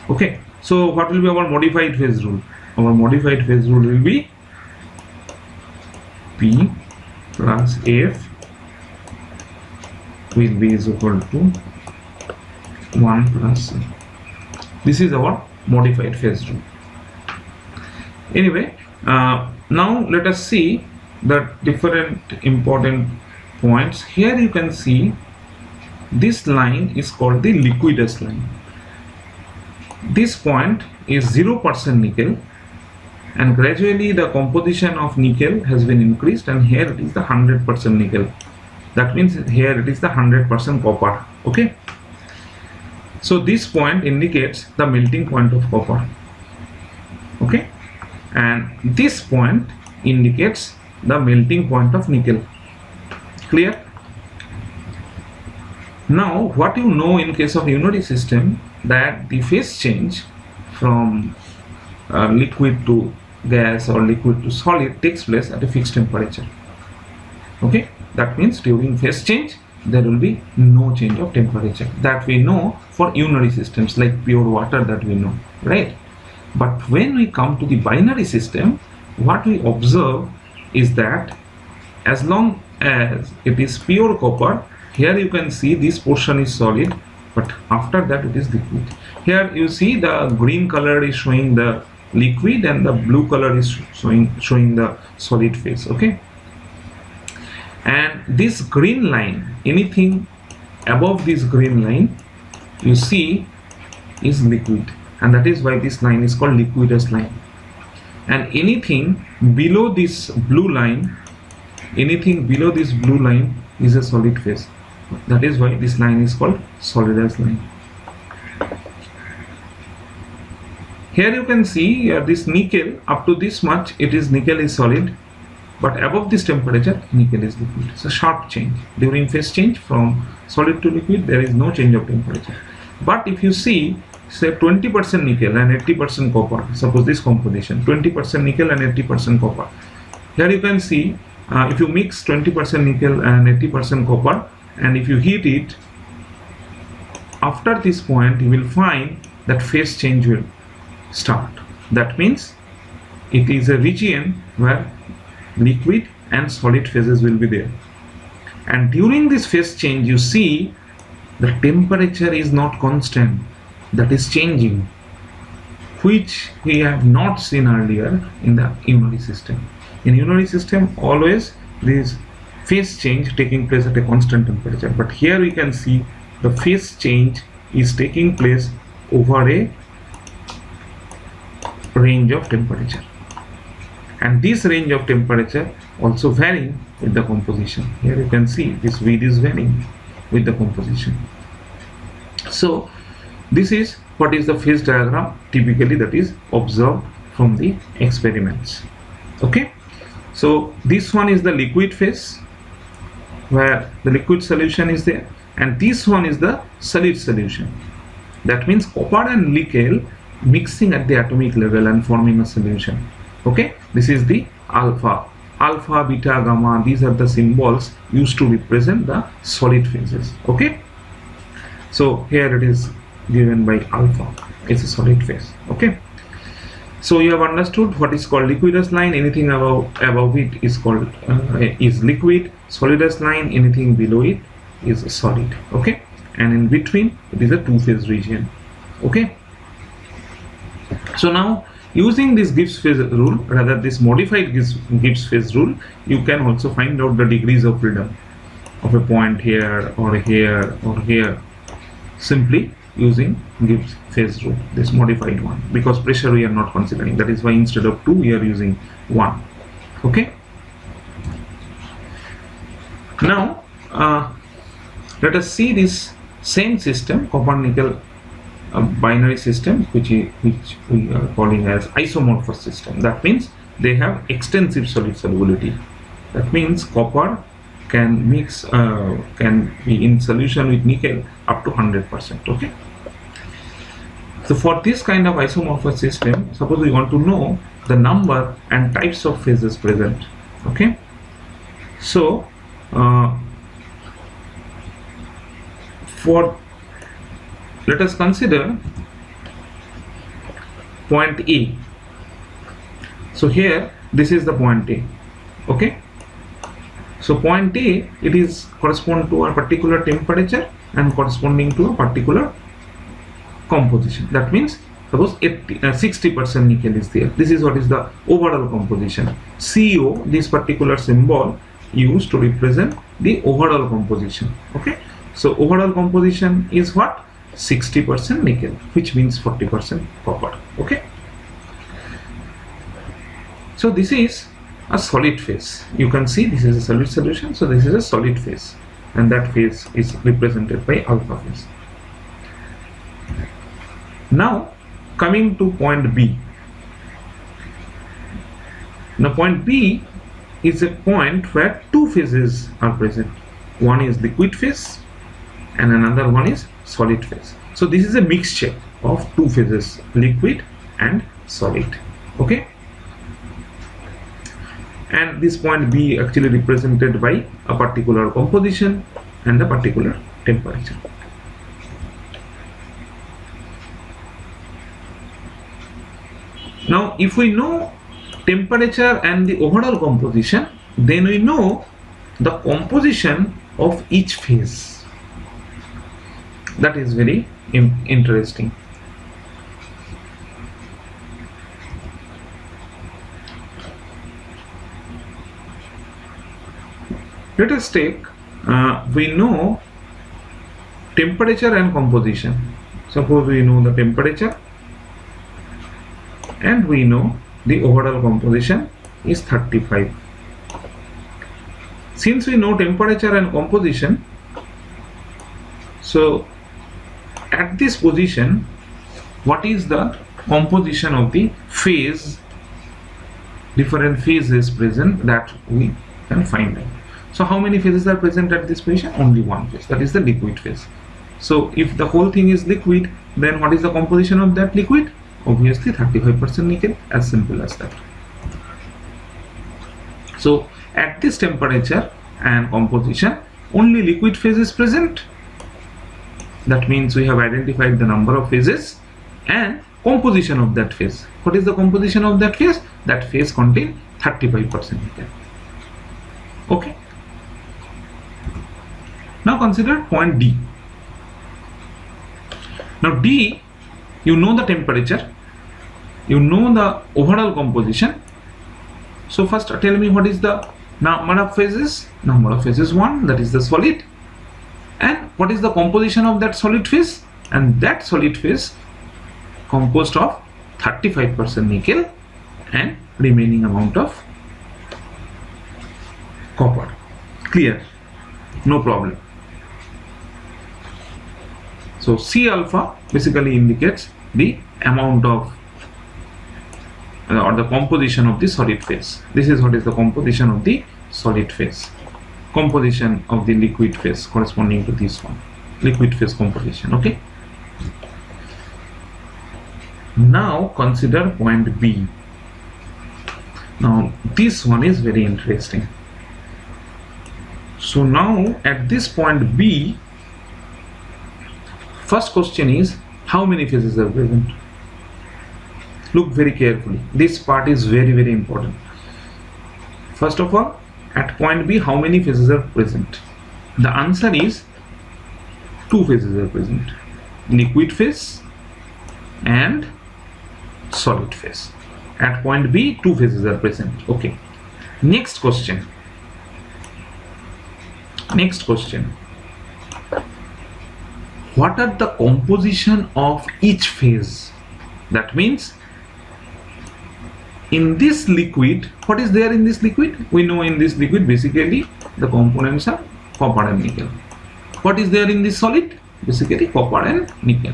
Okay, so what will be our modified phase rule? Our modified phase rule will be P plus F will be is equal to 1 plus C. This is our modified phase rule. Anyway, now let us see the different important points. Here you can see this line is called the liquidus line. This point is 0% nickel, and gradually the composition of nickel has been increased, and here it is the 100% nickel. That means here it is the 100% copper. Okay, so this point indicates the melting point of copper. Okay, and this point indicates the melting point of nickel. Clear? Now what you know in case of Unary system, that the phase change from liquid to gas or liquid to solid takes place at a fixed temperature. Okay, that means during phase change there will be no change of temperature. That we know for Unary systems like pure water, that we know, right? But when we come to the binary system, what we observe is that as long as it is pure copper, here you can see this portion is solid, but after that it is liquid. Here you see the green color is showing the liquid and the blue color is showing the solid phase. Okay, and this green line, anything above this green line you see is liquid, and that is why this line is called liquidus line. And anything below this blue line, is a solid phase. That is why this line is called solidus line. Here you can see this nickel, up to this much nickel is solid, but above this temperature nickel is liquid. It's a sharp change. During phase change from solid to liquid there is no change of temperature. But if you see, say 20% nickel and 80% copper, suppose this composition 20% nickel and 80% copper, here you can see if you mix 20% nickel and 80% copper, and if you heat it, after this point you will find that phase change will start. That means it is a region where liquid and solid phases will be there, and during this phase change you see the temperature is not constant, that is changing, which we have not seen earlier in the Unary system. In Unary system always there is phase change taking place at a constant temperature, but here we can see the phase change is taking place over a range of temperature, and this range of temperature also varying with the composition. Here you can see this V is varying with the composition. So this is what is the phase diagram typically that is observed from the experiments. Okay, so this one is the liquid phase where the liquid solution is there, and this one is the solid solution. That means copper and nickel mixing at the atomic level and forming a solution. Okay, this is the alpha, beta, gamma. These are the symbols used to represent the solid phases. Okay, so here it is given by alpha, it's a solid phase. Okay, so you have understood what is called liquidus line. Anything above it is called is liquid. Solidus line, anything below it is solid. Okay, and in between it is a two-phase region. Okay, so now using this Gibbs phase rule, rather this modified Gibbs phase rule, you can also find out the degrees of freedom of a point here or here or here, simply using Gibbs phase rule, this modified one, because pressure we are not considering. That is why instead of 2 we are using 1. Okay, now let us see this same system, copper nickel binary system, which we are calling as isomorphous system. That means they have extensive solid solubility. That means copper can mix can be in solution with nickel up to 100%. Okay, so for this kind of isomorphous system, suppose we want to know the number and types of phases present. Okay, so let us consider point A. So here this is the point A. Okay, so point A, it is correspond to a particular temperature and corresponding to a particular composition. That means suppose 60% nickel is there. This is what is the overall composition. CO, this particular symbol used to represent the overall composition. Okay, so overall composition is what? 60% nickel, which means 40% copper. Okay, so this is a solid phase. You can see this is a solid solution, so this is a solid phase, and that phase is represented by alpha phase. Now coming to point B. Now point B is a point where two phases are present. One is liquid phase and another one is solid phase. So this is a mixture of two phases, liquid and solid. Okay, and this point B actually represented by a particular composition and a particular temperature. Now if we know temperature and the overall composition, then we know the composition of each phase. That is very interesting. Let us take, we know temperature and composition. Suppose we know the temperature and we know the overall composition is 35. Since we know temperature and composition, so at this position, what is the composition of the phase, different phases present, that we can find out. So how many phases are present at this position? Only one phase, that is the liquid phase. So if the whole thing is liquid, then what is the composition of that liquid? Obviously 35% nickel, as simple as that. So at this temperature and composition, only liquid phase is present. That means we have identified the number of phases and composition of that phase. What is the composition of that phase? That phase contains 35% nickel. Okay. Now consider point D. Now D, you know the temperature, you know the overall composition. So first tell me what is the number of phases? Number of phases 1, that is the solid. And what is the composition of that solid phase? And that solid phase composed of 35% nickel and remaining amount of copper. Clear? No problem. So C alpha basically indicates the amount of or the composition of the solid phase. This is what is the composition of the solid phase. Composition of the liquid phase corresponding to this one, liquid phase composition. Okay, now consider point B. Now this one is very interesting. So now at this point B, first question is how many phases are present? Look very carefully, this part is very important. First of all, at point B, how many phases are present? The answer is two phases are present, liquid phase and solid phase. At point B, two phases are present. Okay. Next question. What are the composition of each phase? That means in this liquid, what is there in this liquid? We know in this liquid basically the components are copper and nickel. What is there in this solid? Basically copper and nickel.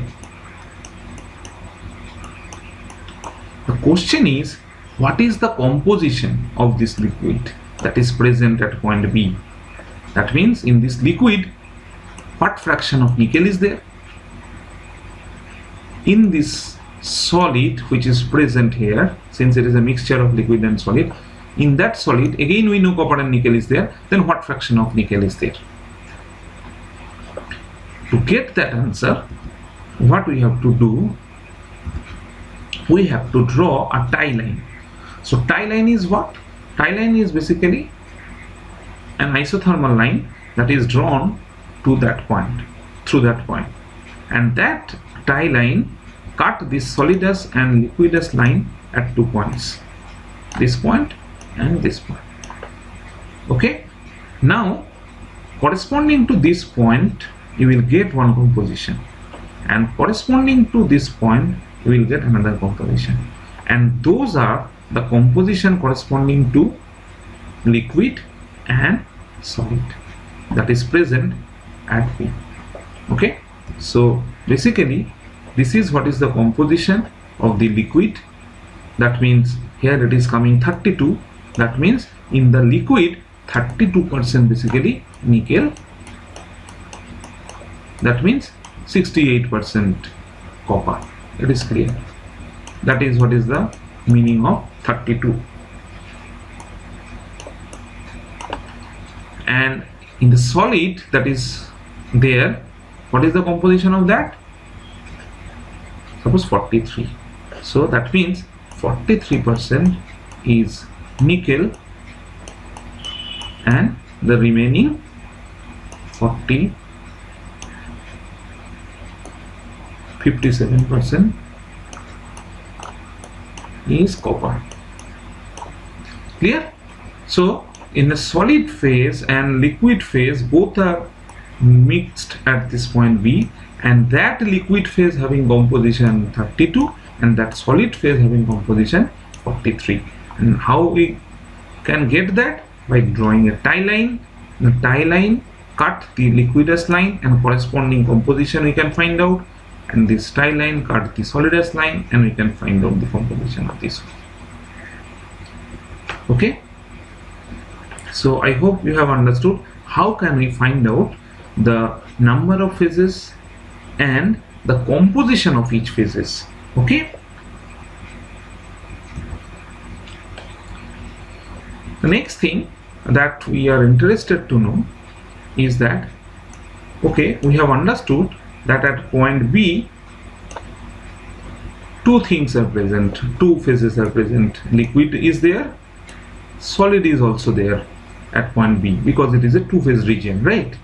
The question is, what is the composition of this liquid that is present at point B? That means in this liquid, what fraction of nickel is there? In this solid which is present here, since it is a mixture of liquid and solid, in that solid again we know copper and nickel is there, then what fraction of nickel is there? To get that answer, what we have to do, we have to draw a tie line. So tie line is what? Tie line is basically an isothermal line that is drawn to that point, through that point, and that tie line cut this solidus and liquidus line at 2 points, this point and this point. Okay, now corresponding to this point you will get one composition, and corresponding to this point you will get another composition, and those are the composition corresponding to liquid and solid that is present at B. Okay, so basically this is what is the composition of the liquid. That means here it is coming 32. That means in the liquid 32% basically nickel. That means 68% copper. It is clear. That is what is the meaning of 32. And in the solid that is there, what is the composition of that? Suppose 43. So that means 43% is nickel and the remaining 57% is copper. Clear? So in the solid phase and liquid phase, both are mixed at this point B, and that liquid phase having composition 32 and that solid phase having composition 43. And how we can get that? By drawing a tie line. The tie line cut the liquidus line and corresponding composition we can find out, and this tie line cut the solidus line and we can find out the composition of this one. Okay, so I hope you have understood how can we find out the number of phases and the composition of each phases. Okay, the next thing that we are interested to know is that, okay, we have understood that at point B two things are present, two phases are present, liquid is there, solid is also there at point B because it is a two-phase region, right?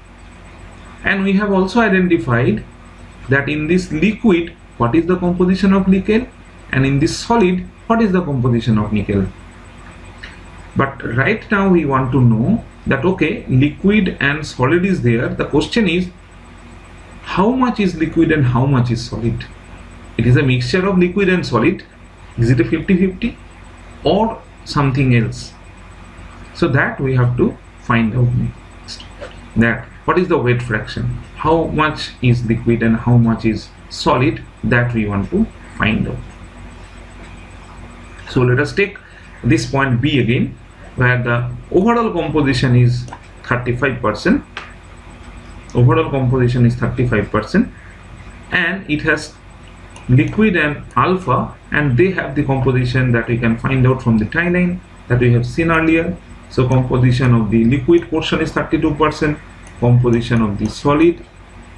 And we have also identified that in this liquid what is the composition of nickel, and in this solid what is the composition of nickel. But right now we want to know that, okay, liquid and solid is there. The question is, how much is liquid and how much is solid? It is a mixture of liquid and solid. Is it a 50-50 or something else? So that we have to find out next. That what is the weight fraction? How much is liquid and how much is solid? That we want to find out. So let us take this point B again, where the overall composition is 35%. Overall composition is 35%, and it has liquid and alpha, and they have the composition that we can find out from the tie line that we have seen earlier. So composition of the liquid portion is 32%, composition of the solid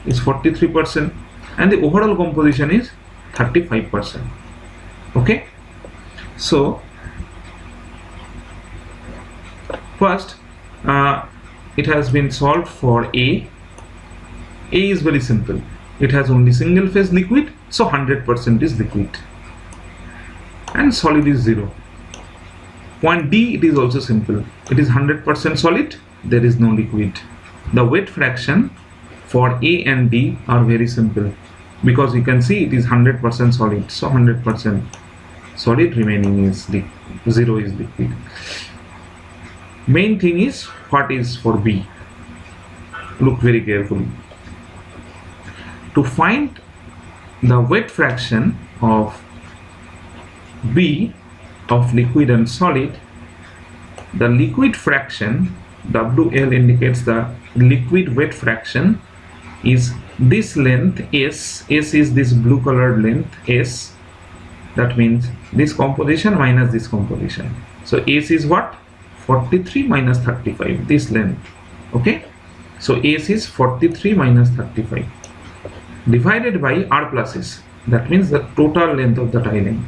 is 43%, and the overall composition is 35%. Okay, so first it has been solved for A. A is very simple. It has only single phase liquid, so 100% is liquid. And solid is 0. Point D, it is also simple. It is 100% solid, there is no liquid. The weight fraction for A and D are very simple, because you can see it is 100% solid, so 100% solid, remaining is 0 is liquid. Main thing is what is for B. Look very carefully. To find the weight fraction of B of liquid and solid, the liquid fraction, WL indicates the liquid weight fraction, is this length S. S is this blue colored length S. That means this composition minus this composition. So S is what? 43 minus 35, this length. Okay, so S is 43 minus 35 divided by R plus S. That means the total length of the tie length.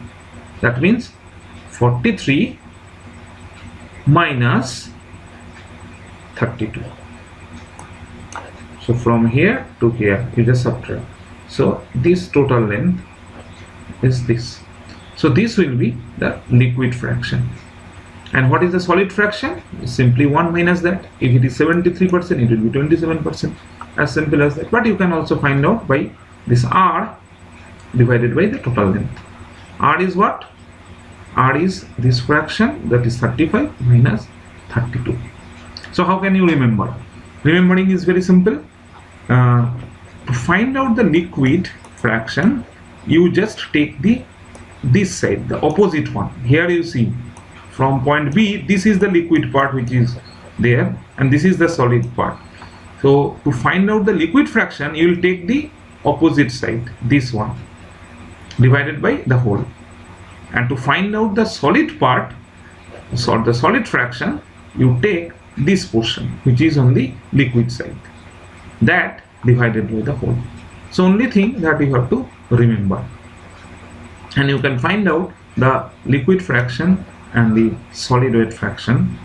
That means 43 minus 32. So from here to here you just subtract. So this total length is this. So this will be the liquid fraction. And what is the solid fraction? Simply 1 minus that. If it is 73%, it will be 27%. As simple as that. But you can also find out by this R divided by the total length. R is what? R is this fraction, that is 35 minus 32. So how can you remember? Remembering is very simple. To find out the liquid fraction, you just take this side, the opposite one. Here you see from point B, this is the liquid part which is there, and this is the solid part. So to find out the liquid fraction, you will take the opposite side, this one, divided by the whole. And to find out the solid part, so the solid fraction, you take this portion which is on the liquid side, that divided by the whole. So only thing that you have to remember, and you can find out the liquid fraction and the solid weight fraction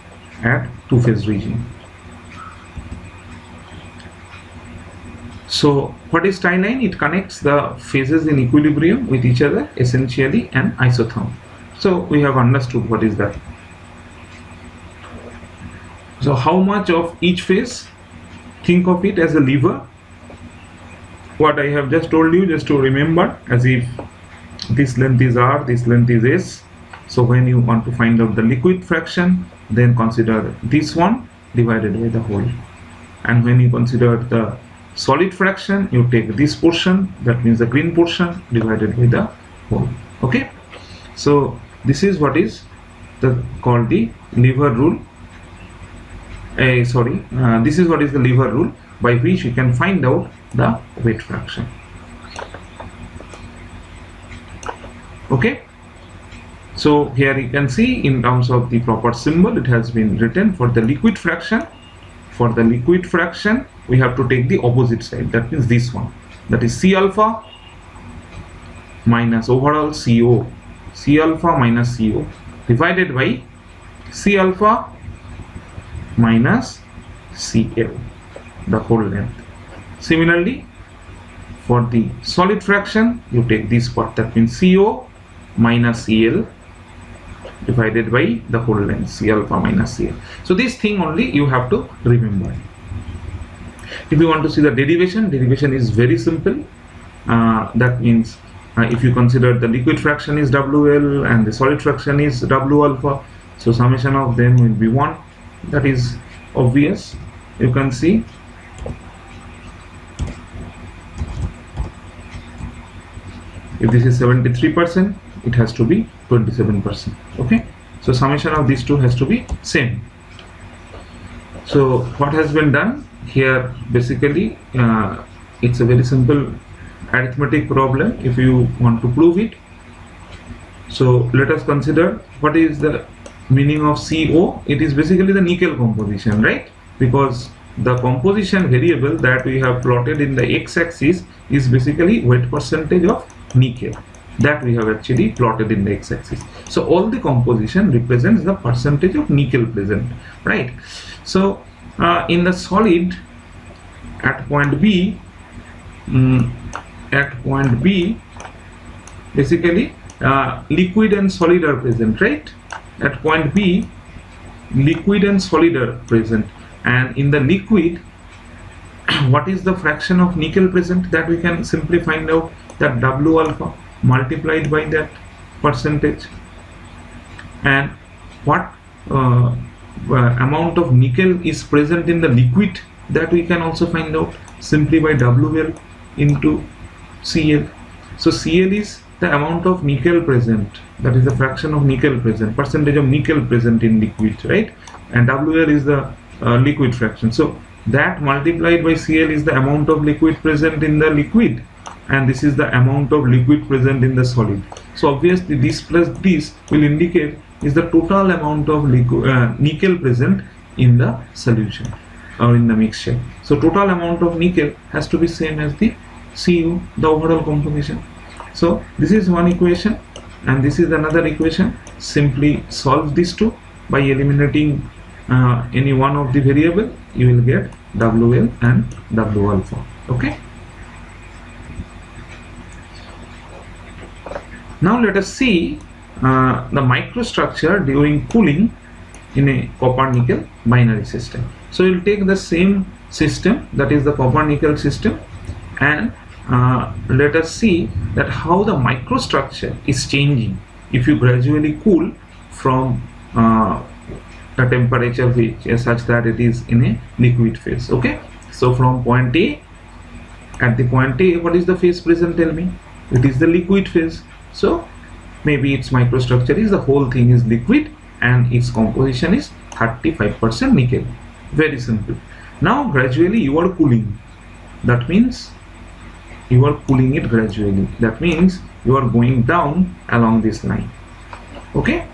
at two-phase regime. So what is tie line? It connects the phases in equilibrium with each other, essentially an isotherm. So we have understood what is that. So how much of each phase? Think of it as a lever. What I have just told you, just to remember, as if this length is R, this length is S. So when you want to find out the liquid fraction, then consider this one divided by the whole. And when you consider the solid fraction, you take this portion, that means the green portion, divided by the whole. Okay, so this is what is called the lever rule. This is what is the lever rule, by which you can find out the weight fraction. Okay, so here you can see in terms of the proper symbol, it has been written for the liquid fraction. For the liquid fraction, we have to take the opposite side, that means this one, that is C alpha minus overall CO, C alpha minus CO, divided by C alpha minus CL, the whole length. Similarly, for the solid fraction, you take this part, that means CO minus CL divided by the whole length, C alpha minus CL. So this thing only you have to remember. If you want to see the derivation, derivation is very simple. That means if you consider the liquid fraction is WL and the solid fraction is W alpha, so summation of them will be 1. That is obvious. You can see if this is 73%, it has to be 27%. Okay, so summation of these two has to be same. So what has been done here, basically it's a very simple arithmetic problem if you want to prove it. So let us consider what is the meaning of CO. It is basically the nickel composition, right? Because the composition variable that we have plotted in the x-axis is basically weight percentage of nickel, that we have actually plotted in the x-axis. So all the composition represents the percentage of nickel present, right? So in the solid at point B, at point B, basically liquid and solid are present, right? At point B, liquid and solid are present, and in the liquid, what is the fraction of nickel present? That we can simply find out, that W alpha multiplied by that percentage. And what amount of nickel is present in the liquid, that we can also find out simply by WL into CL. So CL is the amount of nickel present, that is the fraction of nickel present, percentage of nickel present in liquid, right? And WL is the liquid fraction. So that multiplied by CL is the amount of liquid present in the liquid, and this is the amount of liquid present in the solid. So obviously this plus this will indicate is the total amount of nickel present in the solution or in the mixture. So total amount of nickel has to be same as the Cu, the overall composition. So this is one equation and this is another equation. Simply solve these two by eliminating any one of the variable. You will get WL and W alpha. Okay. Now let us see the microstructure during cooling in a copper nickel binary system. So you will take the same system, that is the copper nickel system, and let us see that how the microstructure is changing if you gradually cool from a temperature which is such that it is in a liquid phase. Okay, so from point A, at the point A, what is the phase present? Tell me. It is the liquid phase. So maybe its microstructure is the whole thing is liquid and its composition is 35% nickel. Very simple. Now gradually you are cooling. That means you are cooling it gradually. That means you are going down along this line. Okay.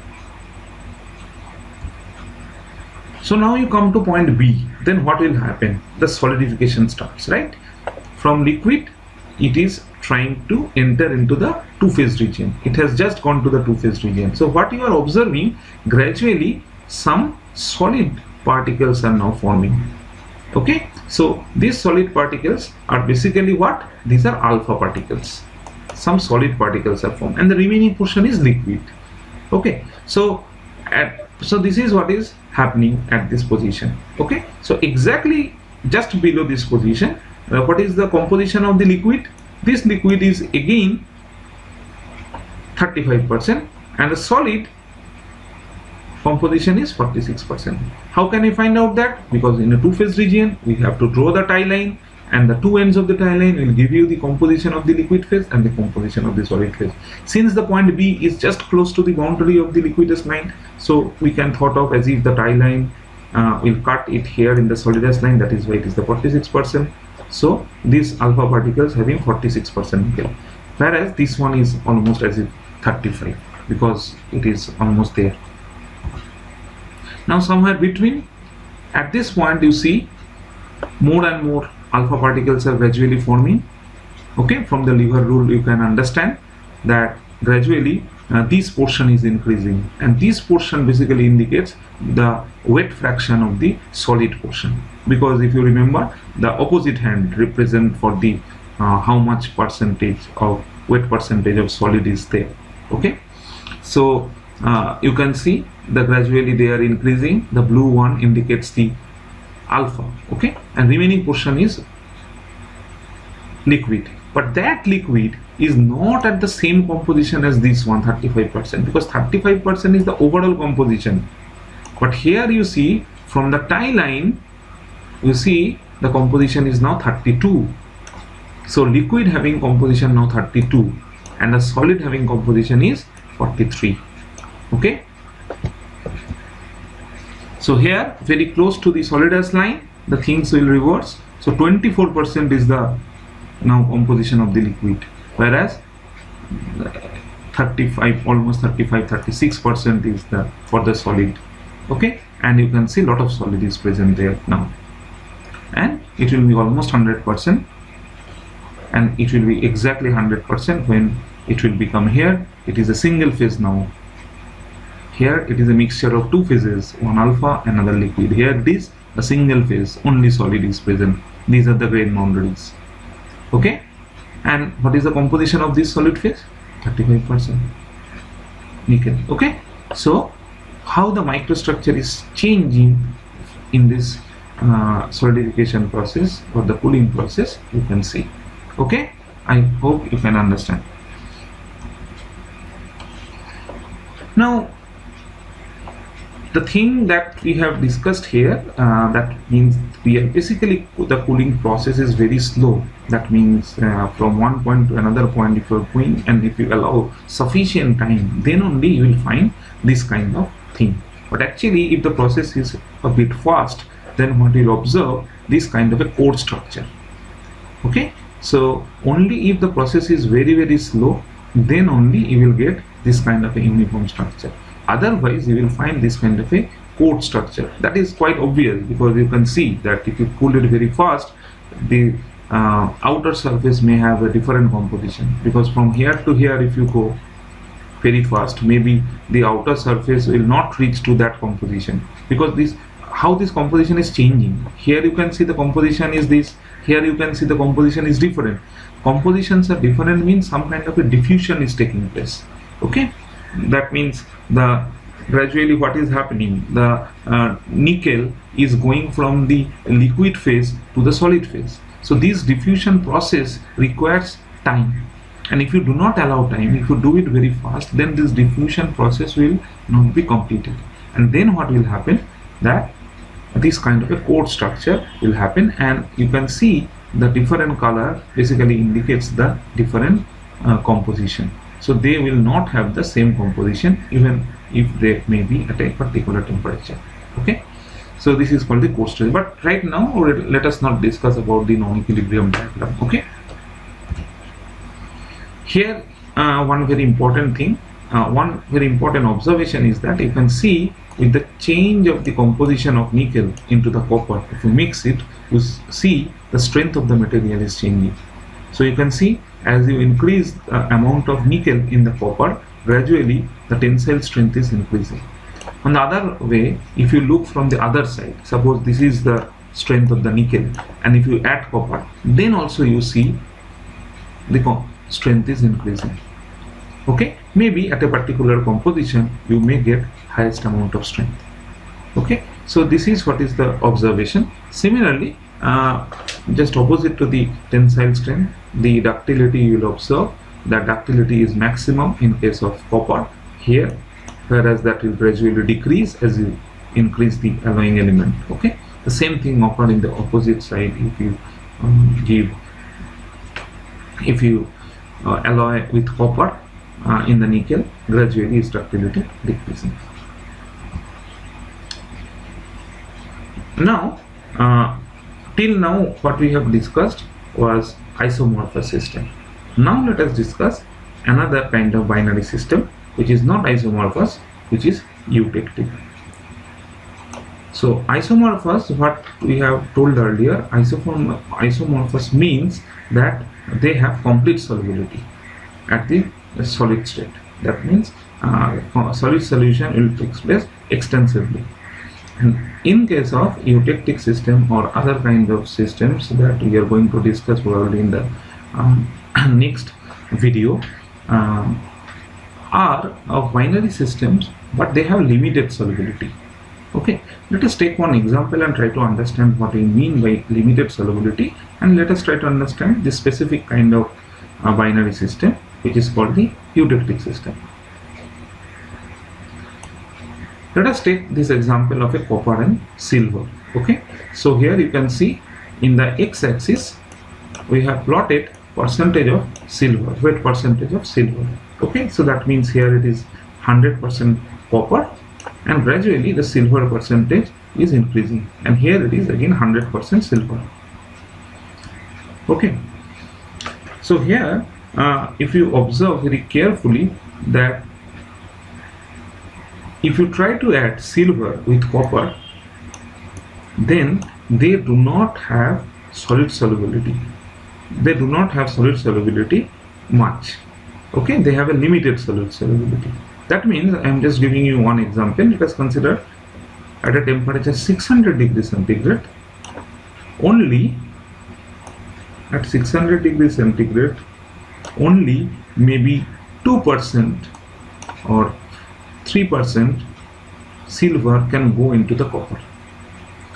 So now you come to point B. Then what will happen? The solidification starts, right? From liquid, it is trying to enter into the two-phase region. It has just gone to the two-phase region. So what you are observing, gradually some solid particles are now forming. Okay, so these solid particles are basically what? These are alpha particles. Some solid particles are formed and the remaining portion is liquid. Okay, so this is what is happening at this position. Okay, so exactly just below this position, what is the composition of the liquid? This liquid is again 35% and the solid composition is 46%. How can I find out that? Because in a two-phase region we have to draw the tie line, and the two ends of the tie line will give you the composition of the liquid phase and the composition of the solid phase. Since the point B is just close to the boundary of the liquidus line, so we can thought of as if the tie line will cut it here in the solidus line. That is why it is the 46%. So these alpha particles having 46% nickel, whereas this one is almost as if 35 because it is almost there. Now somewhere between, at this point you see more and more alpha particles are gradually forming. Okay, from the lever rule you can understand that gradually this portion is increasing, and this portion basically indicates the wet fraction of the solid portion, because if you remember, the opposite hand represent for the how much percentage of wet percentage of solid is there. Okay, so you can see that gradually they are increasing. The blue one indicates the alpha. Okay, and remaining portion is liquid, but that liquid is not at the same composition as this one, 35%, because 35% is the overall composition. But here you see from the tie line, you see the composition is now 32. So liquid having composition now 32 and the solid having composition is 43. Okay, so here very close to the solidus line the things will reverse. So 24% is the now composition of the liquid, whereas 35, almost 35, 36% is the for the solid. Okay, and you can see a lot of solid is present there now, and it will be almost 100%, and it will be exactly 100% when it will become here. It is a single phase now. Here it is a mixture of two phases, one alpha, another liquid. Here it is a single phase, only solid is present. These are the grain boundaries. Okay, and what is the composition of this solid phase? 35% nickel. Okay, so how the microstructure is changing in this solidification process or the cooling process, you can see. Okay, I hope you can understand. Now the thing that we have discussed here, that means we are basically, the cooling process is very slow. That means from one point to another point, if you are going and if you allow sufficient time, then only you will find this kind of thing. But actually, if the process is a bit fast, then what you will observe, this kind of a core structure. Okay, so only if the process is very slow, then only you will get this kind of a uniform structure. Otherwise, you will find this kind of a core structure. That is quite obvious, because you can see that if you cool it very fast, the outer surface may have a different composition, because from here to here, if you go very fast, maybe the outer surface will not reach to that composition, because this, how this composition is changing. Here you can see the composition is this, here you can see the composition is different. Compositions are different means some kind of a diffusion is taking place. Okay, that means the gradually what is happening, the nickel is going from the liquid phase to the solid phase. So this diffusion process requires time, and if you do not allow time, if you do it very fast, then this diffusion process will not be completed, and then what will happen, that this kind of a core structure will happen, and you can see the different color basically indicates the different composition. So they will not have the same composition even if they may be at a particular temperature. Okay, so this is called the core structure. But right now let us not discuss about the non-equilibrium diagram. Okay, here one very important thing, one very important observation is that you can see with the change of the composition of nickel into the copper, if you mix it, you see the strength of the material is changing. So you can see, as you increase the amount of nickel in the copper, gradually the tensile strength is increasing. On the other way, if you look from the other side, suppose this is the strength of the nickel, and if you add copper, then also you see the strength is increasing. Okay, maybe at a particular composition you may get highest amount of strength. Okay, so this is what is the observation. Similarly, just opposite to the tensile strength, the ductility, you will observe that ductility is maximum in case of copper here, whereas that will gradually decrease as you increase the alloying element. Okay, the same thing occur in the opposite side. If you alloy with copper in the nickel, gradually its ductility decreasing. Now till now what we have discussed was isomorphous system. Now let us discuss another kind of binary system which is not isomorphous, which is eutectic. So isomorphous, what we have told earlier, isomorphous means that they have complete solubility at the solid state. That means solid solution will take place extensively. And in case of eutectic system or other kind of systems that we are going to discuss probably in the next video, are of binary systems, but they have limited solubility. Okay, let us take one example and try to understand what we mean by limited solubility, and let us try to understand this specific kind of binary system which is called the eutectic system. Let us take this example of a copper and silver. Okay, so here you can see in the x-axis we have plotted percentage of silver, weight percentage of silver. Okay, so that means here it is 100% copper, and gradually the silver percentage is increasing, and here it is again 100% silver. Okay, so here if you observe very carefully that if you try to add silver with copper, then they do not have solid solubility. They do not have solid solubility much. Okay, they have a limited solid solubility. That means I am just giving you one example. Let us consider at a temperature 600 degrees centigrade, only at 600 degrees centigrade only maybe 2% or 3% silver can go into the copper.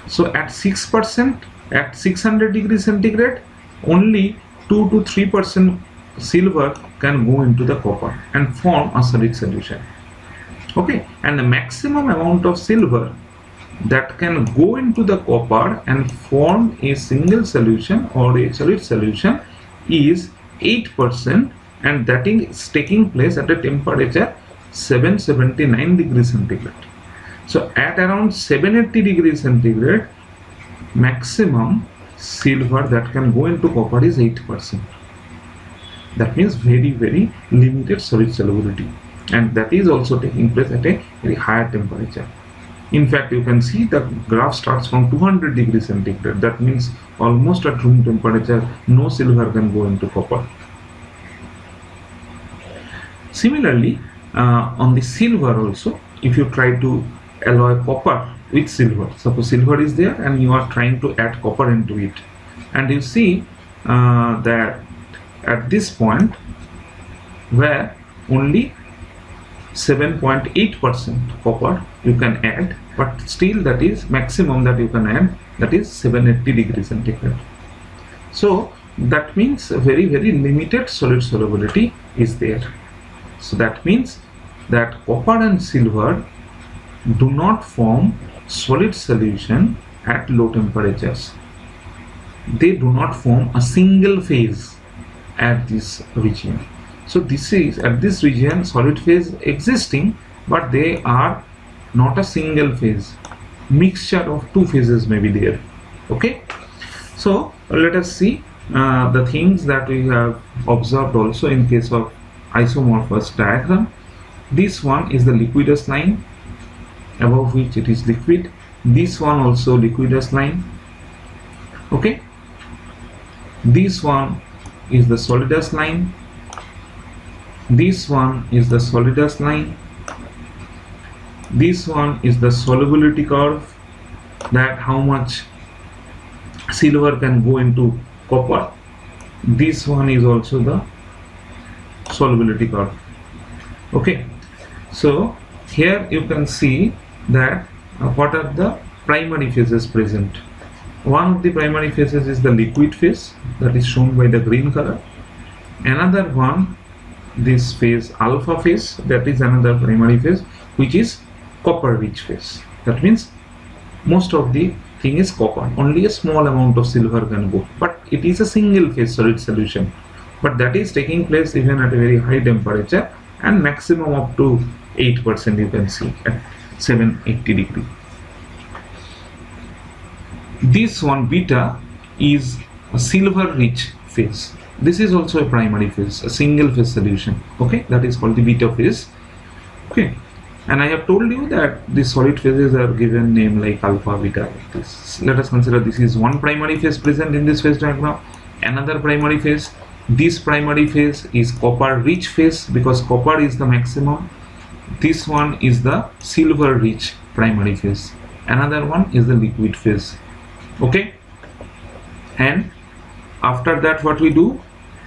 So at 6%, at 600 degrees centigrade, only 2 to 3% silver can go into the copper and form a solid solution. Okay, and the maximum amount of silver that can go into the copper and form a single solution or a solid solution is 8%, and that is taking place at a temperature 779 degrees centigrade. So at around 780 degrees centigrade, maximum silver that can go into copper is 8%. That means very limited solid solubility, and that is also taking place at a very higher temperature. In fact, you can see the graph starts from 200 degrees centigrade. That means almost at room temperature, no silver can go into copper. Similarly, on the silver also, if you try to alloy copper with silver, suppose silver is there and you are trying to add copper into it, and you see that at this point where only 7.8% copper you can add, but still that is maximum that you can add, that is 780 degrees centigrade. So that means very limited solid solubility is there. So that means that copper and silver do not form solid solution at low temperatures. They do not form a single phase at this region. So this is at this region solid phase existing, but they are not a single phase. Mixture of two phases may be there. Okay, so let us see the things that we have observed also in case of isomorphous diagram. This one is the liquidous line above which it is liquid. This one also liquidous line. Okay, this one is the solidus line. This one is the solidus line. This one is the solubility curve, that how much silver can go into copper. This one is also the solubility curve. Okay, so here you can see that what are the primary phases present. One of the primary phases is the liquid phase, that is shown by the green color. Another one, this phase alpha phase, that is another primary phase, which is copper rich phase. That means most of the thing is copper, only a small amount of silver can go, but it is a single phase solid solution, but that is taking place even at a very high temperature, and maximum up to 8% you can see at 780 degree. This one beta is a silver rich phase. This is also a primary phase, a single phase solution. Okay, that is called the beta phase. Okay, and I have told you that the solid phases are given name like alpha, beta, like this. Let us consider this is one primary phase present in this phase diagram. Another primary phase. This primary phase is copper rich phase because copper is the maximum. This one is the silver rich primary phase. Another one is the liquid phase. Okay, and after that what we do,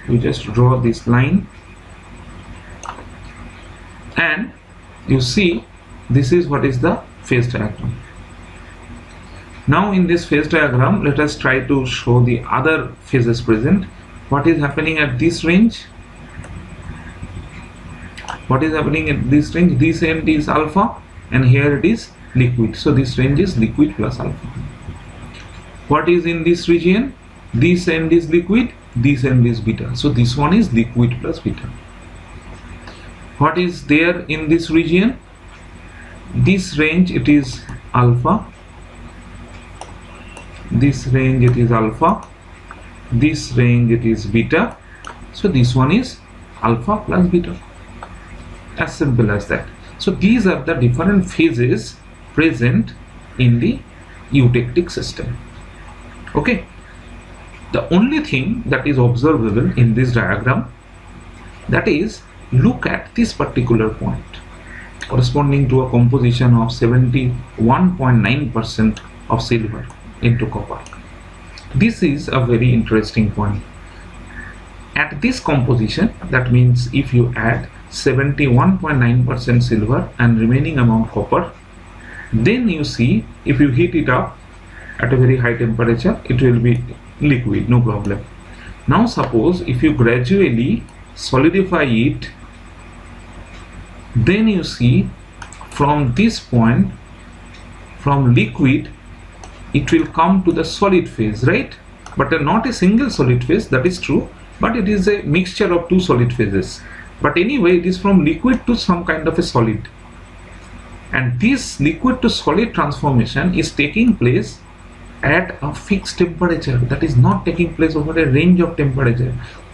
we just draw this line, and you see this is what is the phase diagram. Now in this phase diagram, let us try to show the other phases present. What is happening at this range? What is happening at this range? This end is alpha and here it is liquid. So this range is liquid plus alpha. What is in this region? This end is liquid, this end is beta. So this one is liquid plus beta. What is there in this region? This range it is alpha. This range it is alpha. This range it is beta. So this one is alpha plus beta. As simple as that. So these are the different phases present in the eutectic system. Okay. The only thing that is observable in this diagram, that is, look at this particular point corresponding to a composition of 71.9% of silver into copper. This is a very interesting point. At this composition, that means if you add 71.9% silver and remaining amount copper, then you see if you heat it up at a very high temperature, it will be liquid, no problem. Now suppose if you gradually solidify it, then you see from this point, from liquid, it will come to the solid phase, right? But not a single solid phase, that is true, but it is a mixture of two solid phases. But anyway, it is from liquid to some kind of a solid. And this liquid to solid transformation is taking place at a fixed temperature, that is not taking place over a range of temperature,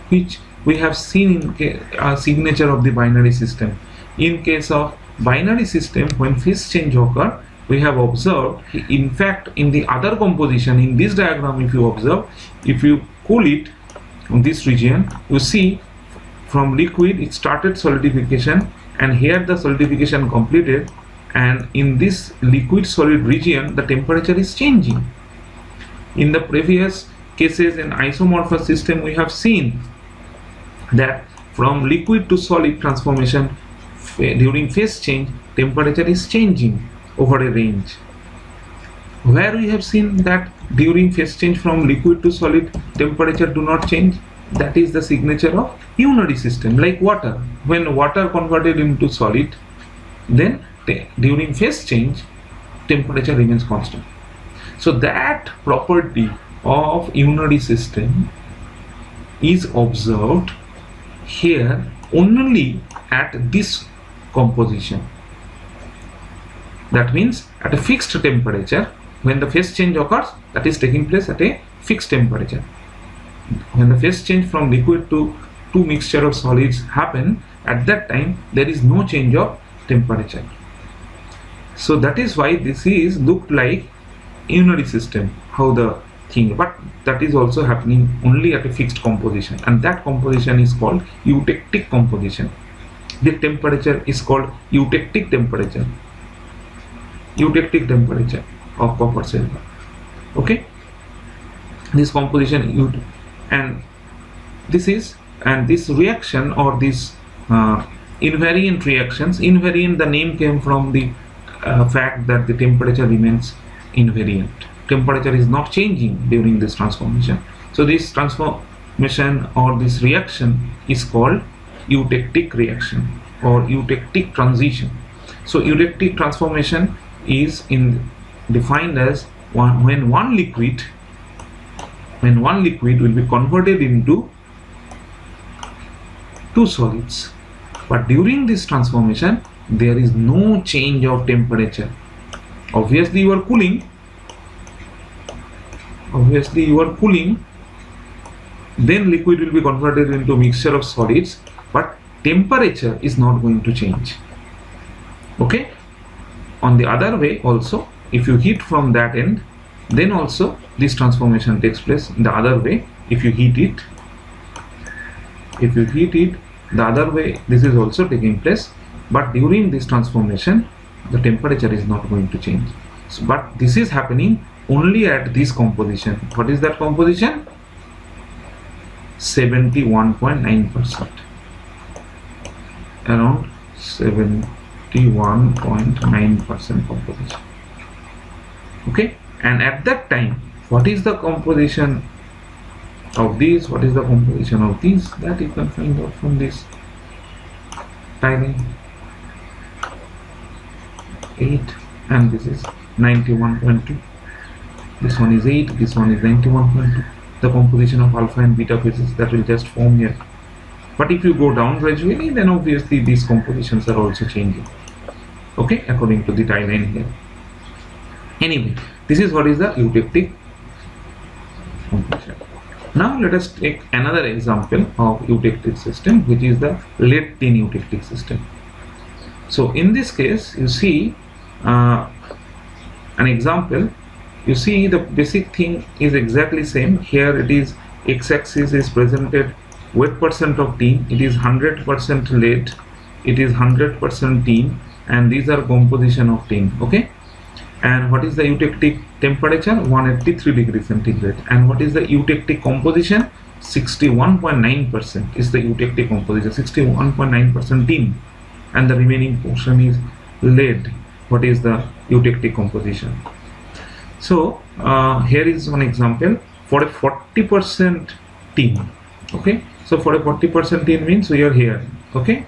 which we have seen in signature of the binary system. In case of binary system, when phase change occur, we have observed, in fact, in the other composition, in this diagram, if you observe, if you cool it in this region, you see from liquid it started solidification, and here the solidification completed, and in this liquid solid region the temperature is changing. In the previous cases in isomorphous system, we have seen that from liquid to solid transformation during phase change, temperature is changing over a range. Where we have seen that during phase change from liquid to solid, temperature do not change, that is the signature of unary system, like water. When water converted into solid, then during phase change, temperature remains constant. So that property of unary system is observed here only at this composition. That means at a fixed temperature, when the phase change occurs, that is taking place at a fixed temperature. When the phase change from liquid to mixture of solids happen, at that time there is no change of temperature. So that is why this is looked like unary system, how the thing, but that is also happening only at a fixed composition, and that composition is called eutectic composition. The temperature is called eutectic temperature. Eutectic temperature of copper silver. Okay, this composition and this is, and this reaction or this invariant reactions, invariant, the name came from the fact that the temperature remains invariant. Temperature is not changing during this transformation. So this transformation or this reaction is called eutectic reaction or eutectic transition. So eutectic transformation is defined as when one liquid will be converted into two solids, but during this transformation there is no change of temperature. Obviously you are cooling, then liquid will be converted into mixture of solids, but temperature is not going to change. Okay, on the other way also, if you heat from that end, then also this transformation takes place the other way. If you heat it the other way, this is also taking place, but during this transformation the temperature is not going to change. So, but this is happening only at this composition. What is that composition? 71.9%, around 71.9% composition. Okay, and at that time, what is the composition of these? What is the composition of these? That you can find out from this tiny 8, and this is 91.2. This one is 8, this one is 91.2. The composition of alpha and beta phases that will just form here. But if you go down gradually, then obviously these compositions are also changing. Okay, according to the timeline here. Anyway, this is what is the eutectic composition. Now let us take another example of eutectic system, which is the lead tin eutectic system. So in this case, you see an example. You see the basic thing is exactly same. Here it is x-axis is presented weight percent of tin. It is 100% lead. It is 100% tin, and these are composition of tin. Okay, and what is the eutectic temperature? 183 degrees centigrade. And what is the eutectic composition? 61.9% is the eutectic composition, 61.9% tin, and the remaining portion is lead. What is the eutectic composition? So here is one example for a 40% tin. Okay, so for a 40% tin means we are here. Okay,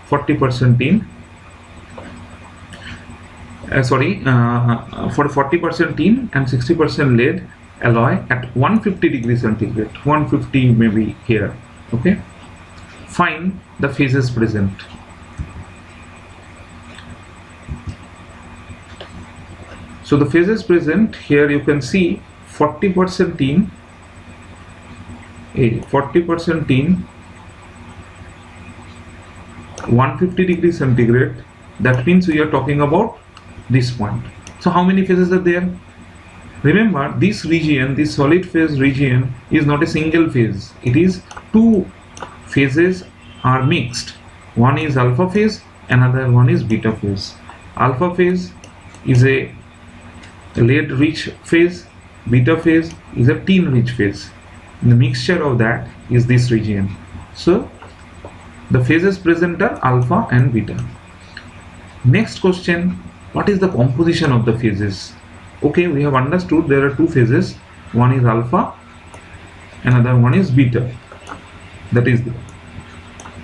40% tin. For a 40% tin and 60% lead alloy at 150 degrees centigrade, 150 maybe here. Okay, find the phases present. So the phases present here, you can see 40% tin, 40% tin, 150 degrees centigrade. That means we are talking about this point. So how many phases are there? Remember, this region, this solid phase region, is not a single phase. It is two phases are mixed. One is alpha phase, another one is beta phase. Alpha phase is a lead rich phase, beta phase is a tin rich phase. The mixture of that is this region. So the phases present are alpha and beta. Next question, what is the composition of the phases? Okay, we have understood there are two phases. One is alpha, another one is beta. That is there.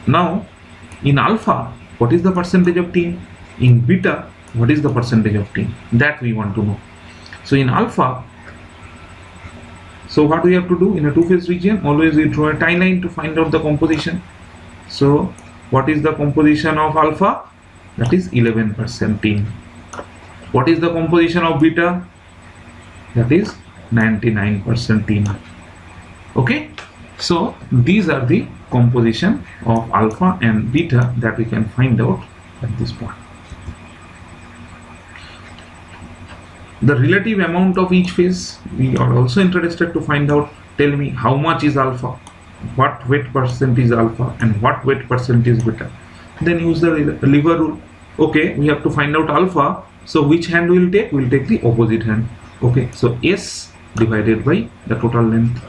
Now in alpha, what is the percentage of tin? In beta, what is the percentage of tin? That we want to know. So in alpha, so what we have to do in a two-phase region? Always we draw a tie line to find out the composition. So what is the composition of alpha? That is 11% tin. What is the composition of beta? That is 99% tin. Okay, so these are the composition of alpha and beta that we can find out at this point. The relative amount of each phase, we are also interested to find out. Tell me how much is alpha, what weight percent is alpha, and what weight percent is beta. Then use the lever rule. Okay, we have to find out alpha. So which hand we will take? We will take the opposite hand. Okay, so S divided by the total length.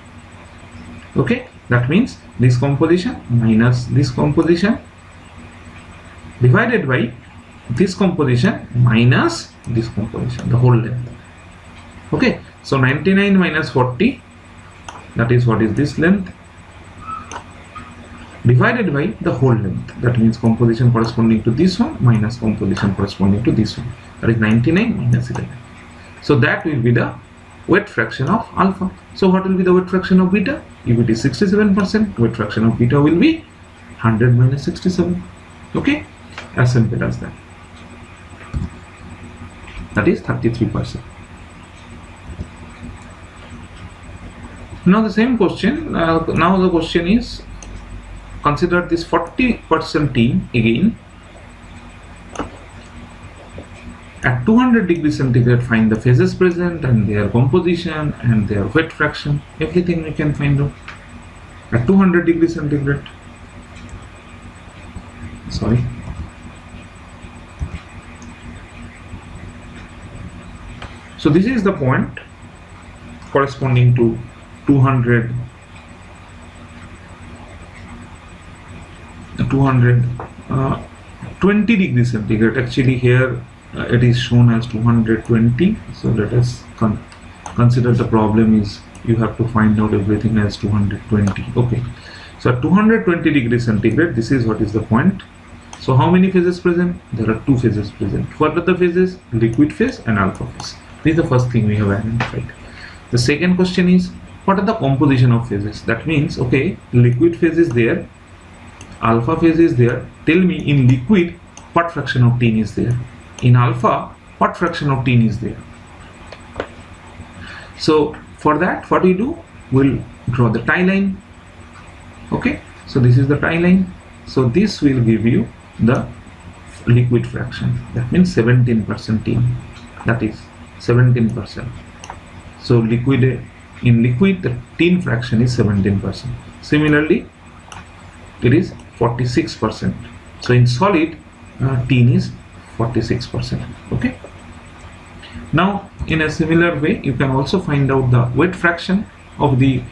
Okay, that means this composition minus this composition divided by this composition minus this composition, the whole length. Okay, so 99 minus 40, that is what is this length, divided by the whole length. That means composition corresponding to this one minus composition corresponding to this one. That is 99 minus 11. So that will be the weight fraction of alpha. So what will be the weight fraction of beta? If it is 67%, weight fraction of beta will be 100 minus 67. Okay, as simple as that. That is 33%. Now the same question. Now the question is, consider this 40% tin again. At 200 degrees centigrade, find the phases present and their composition and their weight fraction. Everything we can find out at 200 degrees centigrade. Sorry. So this is the point corresponding to 220 degrees centigrade. Actually here it is shown as 220. So let us consider the problem is you have to find out everything as 220. Okay, so at 220 degrees centigrade, this is what is the point. So how many phases present? There are two phases present. What are the phases? Liquid phase and alpha phase. This is the first thing we have identified. The second question is, what are the composition of phases? That means, okay, liquid phase is there, alpha phase is there. Tell me in liquid what fraction of tin is there? In alpha, what fraction of tin is there? So for that, what we do? We'll draw the tie line. Okay, so this is the tie line. So this will give you the liquid fraction. That means 17% tin. That is 17%. So in liquid the tin fraction is 17%. Similarly, it is 46%. So in solid, tin is 46%. Okay. Now in a similar way, you can also find out the weight fraction of the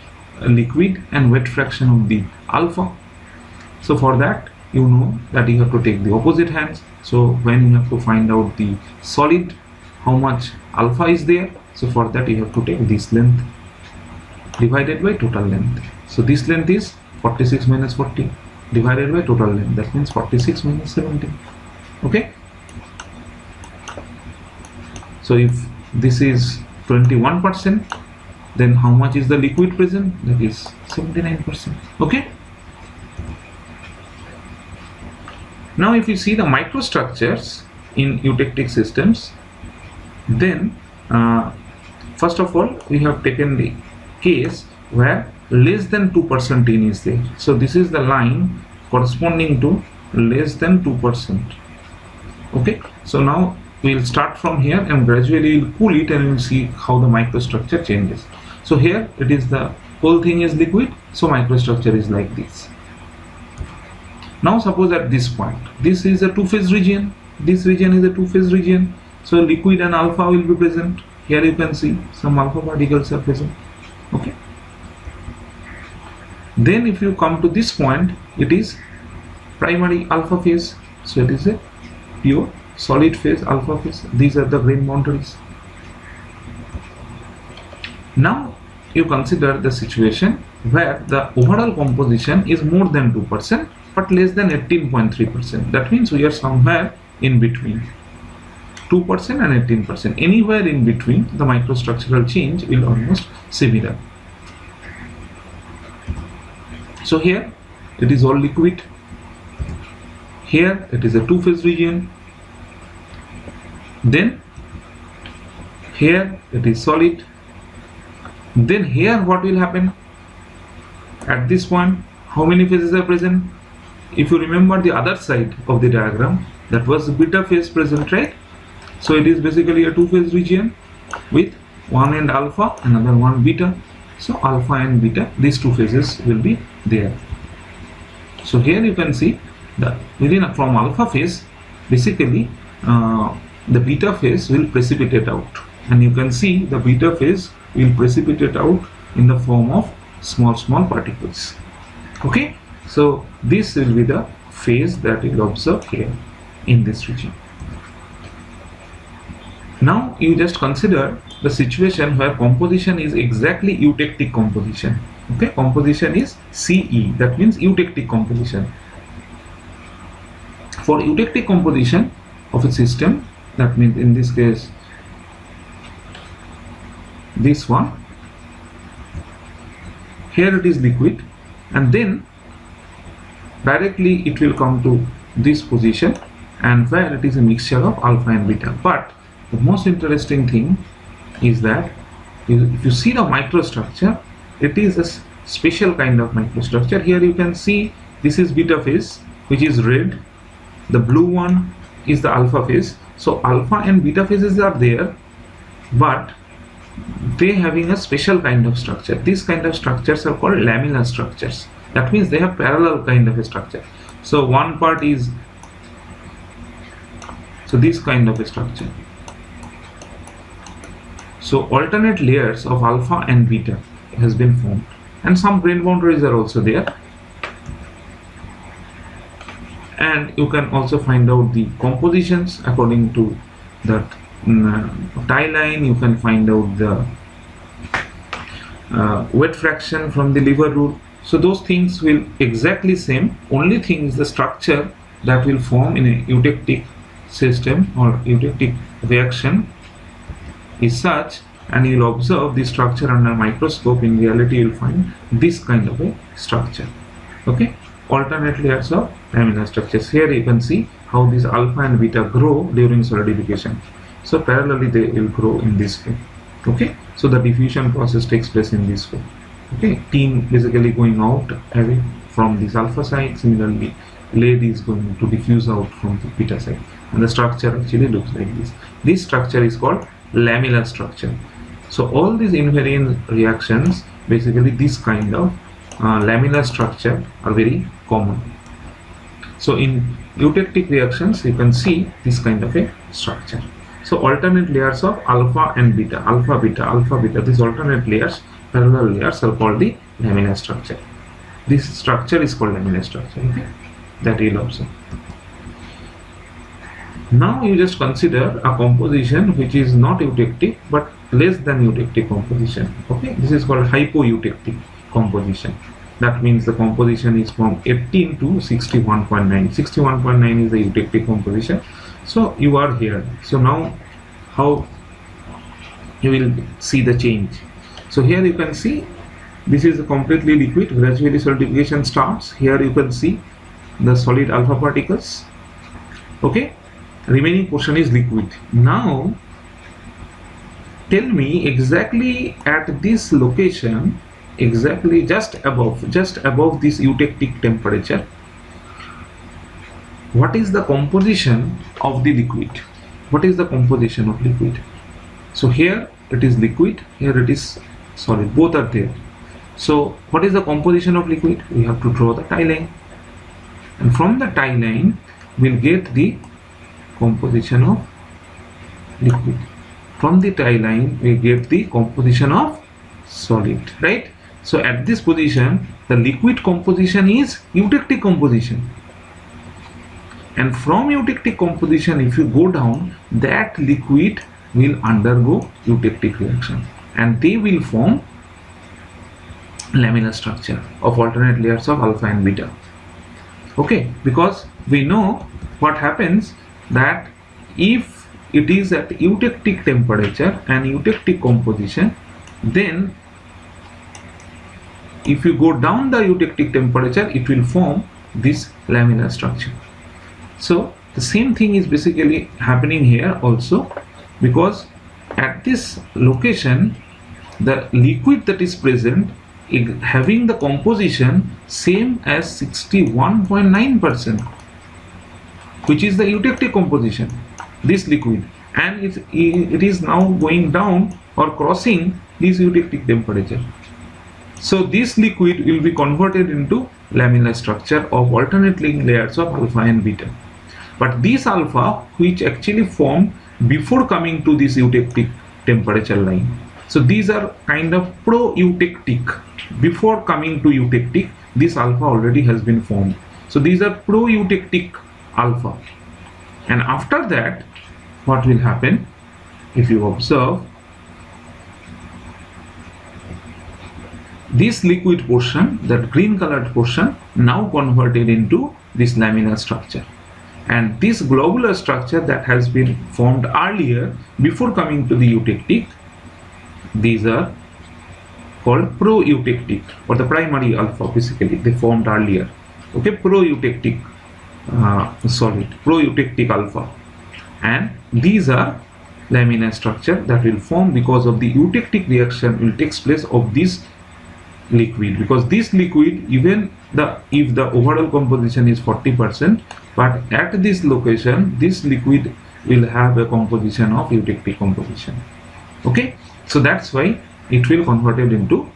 liquid and wet fraction of the alpha. So for that, you know that you have to take the opposite hands. So when you have to find out the solid, how much alpha is there, so for that you have to take this length divided by total length. So this length is 46 minus 40 divided by total length, that means 46 minus 70. Okay, so if this is 21%, then how much is the liquid present? That is 79%. Okay, now if you see the microstructures in eutectic systems, then first of all we have taken the case where less than 2% in is there. So this is the line corresponding to less than 2%. Okay, so now we will start from here and gradually we'll cool it and we'll see how the microstructure changes. So here it is, the whole thing is liquid, so microstructure is like this. Now suppose at this point, this is a two-phase region, this region is a two-phase region, so liquid and alpha will be present. Here you can see some alpha particles are present. Okay, then if you come to this point, it is primary alpha phase, so it is a pure solid phase, alpha phase. These are the grain boundaries. Now you consider the situation where the overall composition is more than 2% but less than 18.3%. that means we are somewhere in between 2% and 18%. Anywhere in between, the microstructural change will almost similar. So here it is all liquid, here it is a two-phase region, then here it is solid, then here what will happen at this point, how many phases are present? If you remember the other side of the diagram, that was the beta phase present, right? So it is basically a two-phase region with one end alpha, another one beta. So alpha and beta, these two phases will be there. So here you can see the within from alpha phase, basically the beta phase will precipitate out, and you can see the beta phase will precipitate out in the form of small particles. Okay, so this will be the phase that you will observe here in this region. Now you just consider the situation where composition is exactly eutectic composition. Okay, composition is CE, that means eutectic composition. For eutectic composition of a system, that means in this case this one, here it is liquid, and then directly it will come to this position, and where it is a mixture of alpha and beta. But the most interesting thing is that if you see the microstructure, it is a special kind of microstructure. Here you can see this is beta phase, which is red, the blue one is the alpha phase. So alpha and beta phases are there, but they having a special kind of structure. These kind of structures are called lamellar structures. That means they have parallel kind of a structure. So one part is, so this kind of a structure. So alternate layers of alpha and beta has been formed, and some grain boundaries are also there. And you can also find out the compositions according to that tie line. You can find out the wet fraction from the lever rule. So those things will exactly same. Only thing is the structure that will form in a eutectic system or eutectic reaction is such, and you will observe the structure under microscope. In reality you will find this kind of a structure. Okay, alternate layers of laminar structures. Here you can see how these alpha and beta grow during solidification. So parallelly they will grow in this way. Okay, so the diffusion process takes place in this way. Okay, team basically going out away from this alpha side. Similarly, lead is going to diffuse out from the beta side, and the structure actually looks like this. This structure is called lamellar structure. So all these invariant reactions, basically this kind of laminar structure are very common. So in eutectic reactions you can see this kind of a structure. So alternate layers of alpha and beta, alpha beta, these alternate layers parallel layers are called the laminar structure. This structure is called laminar structure. Okay, that you will observe. Now you just consider a composition which is not eutectic but less than eutectic composition. Okay, this is called hypoeutectic composition. That means the composition is from 18 to 61.9. 61.9 is the eutectic composition. So you are here. So now how you will see the change. So here you can see this is completely liquid. Gradually solidification starts. Here you can see the solid alpha particles. Okay, remaining portion is liquid. Now tell me exactly at this location, exactly just above this eutectic temperature, what is the composition of the liquid? What is the composition of liquid? So here it is liquid, here it is solid, both are there. So what is the composition of liquid? We have to draw the tie line, and from the tie line we'll get the composition of liquid. From the tie line we get the composition of solid, right? So at this position the liquid composition is eutectic composition, and from eutectic composition if you go down, that liquid will undergo eutectic reaction and they will form laminar structure of alternate layers of alpha and beta. Okay, because we know what happens, that if it is at eutectic temperature and eutectic composition, then if you go down the eutectic temperature it will form this laminar structure. So the same thing is basically happening here also, because at this location the liquid that is present is having the composition same as 61.9%, which is the eutectic composition, this liquid, and it is now going down or crossing this eutectic temperature. So this liquid will be converted into laminar structure of alternately layers of alpha and beta. But this alpha, which actually formed before coming to this eutectic temperature line, so these are kind of pro-eutectic. Before coming to eutectic, this alpha already has been formed. So these are pro-eutectic alpha. And after that, what will happen? If you observe, this liquid portion, that green colored portion, now converted into this laminar structure. And this globular structure that has been formed earlier before coming to the eutectic, these are called pro-eutectic, or the primary alpha, basically they formed earlier. Okay, pro-eutectic solid, pro-eutectic alpha, and these are laminar structure that will form because of the eutectic reaction will take place of this liquid, because this liquid, even if the overall composition is 40%, but at this location this liquid will have a composition of eutectic composition. Okay, so that's why it will converted into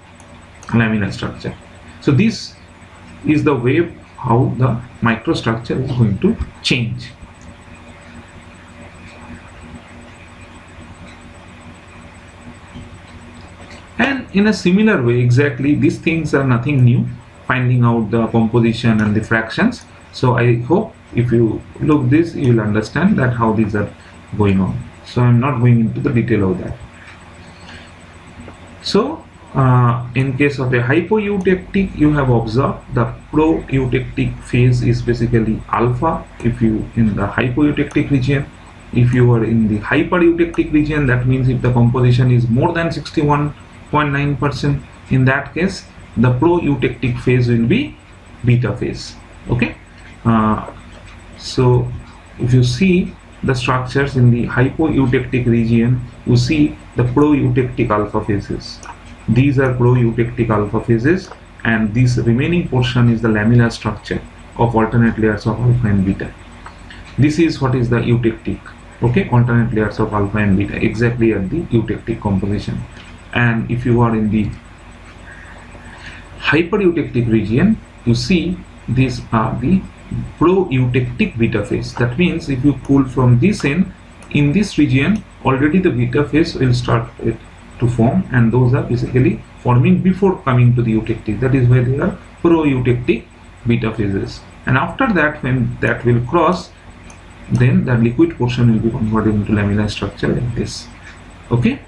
laminar structure. So this is the way how the microstructure is going to change. And in a similar way, exactly, these things are nothing new, finding out the composition and the fractions. So I hope if you look this, you will understand that how these are going on. So I'm not going into the detail of that. So in case of a hypoeutectic, you have observed the pro-eutectic phase is basically alpha if you in the hypoeutectic region. If you are in the hypereutectic region, that means if the composition is more than 61.9%, in that case the pro-eutectic phase will be beta phase. Okay, so if you see the structures in the hypoeutectic region, you see the pro-eutectic alpha phases. These are pro-eutectic alpha phases, and this remaining portion is the laminar structure of alternate layers of alpha and beta. This is what is the eutectic, okay, alternate layers of alpha and beta, exactly at the eutectic composition. And if you are in the hypereutectic region, you see these are the pro-eutectic beta phase. That means if you pull from this end, in this region already the beta phase will start with to form, and those are basically forming before coming to the eutectic. That is why they are pro-eutectic beta phases. And after that, when that will cross, then the liquid portion will be converted into laminar structure like this. Okay.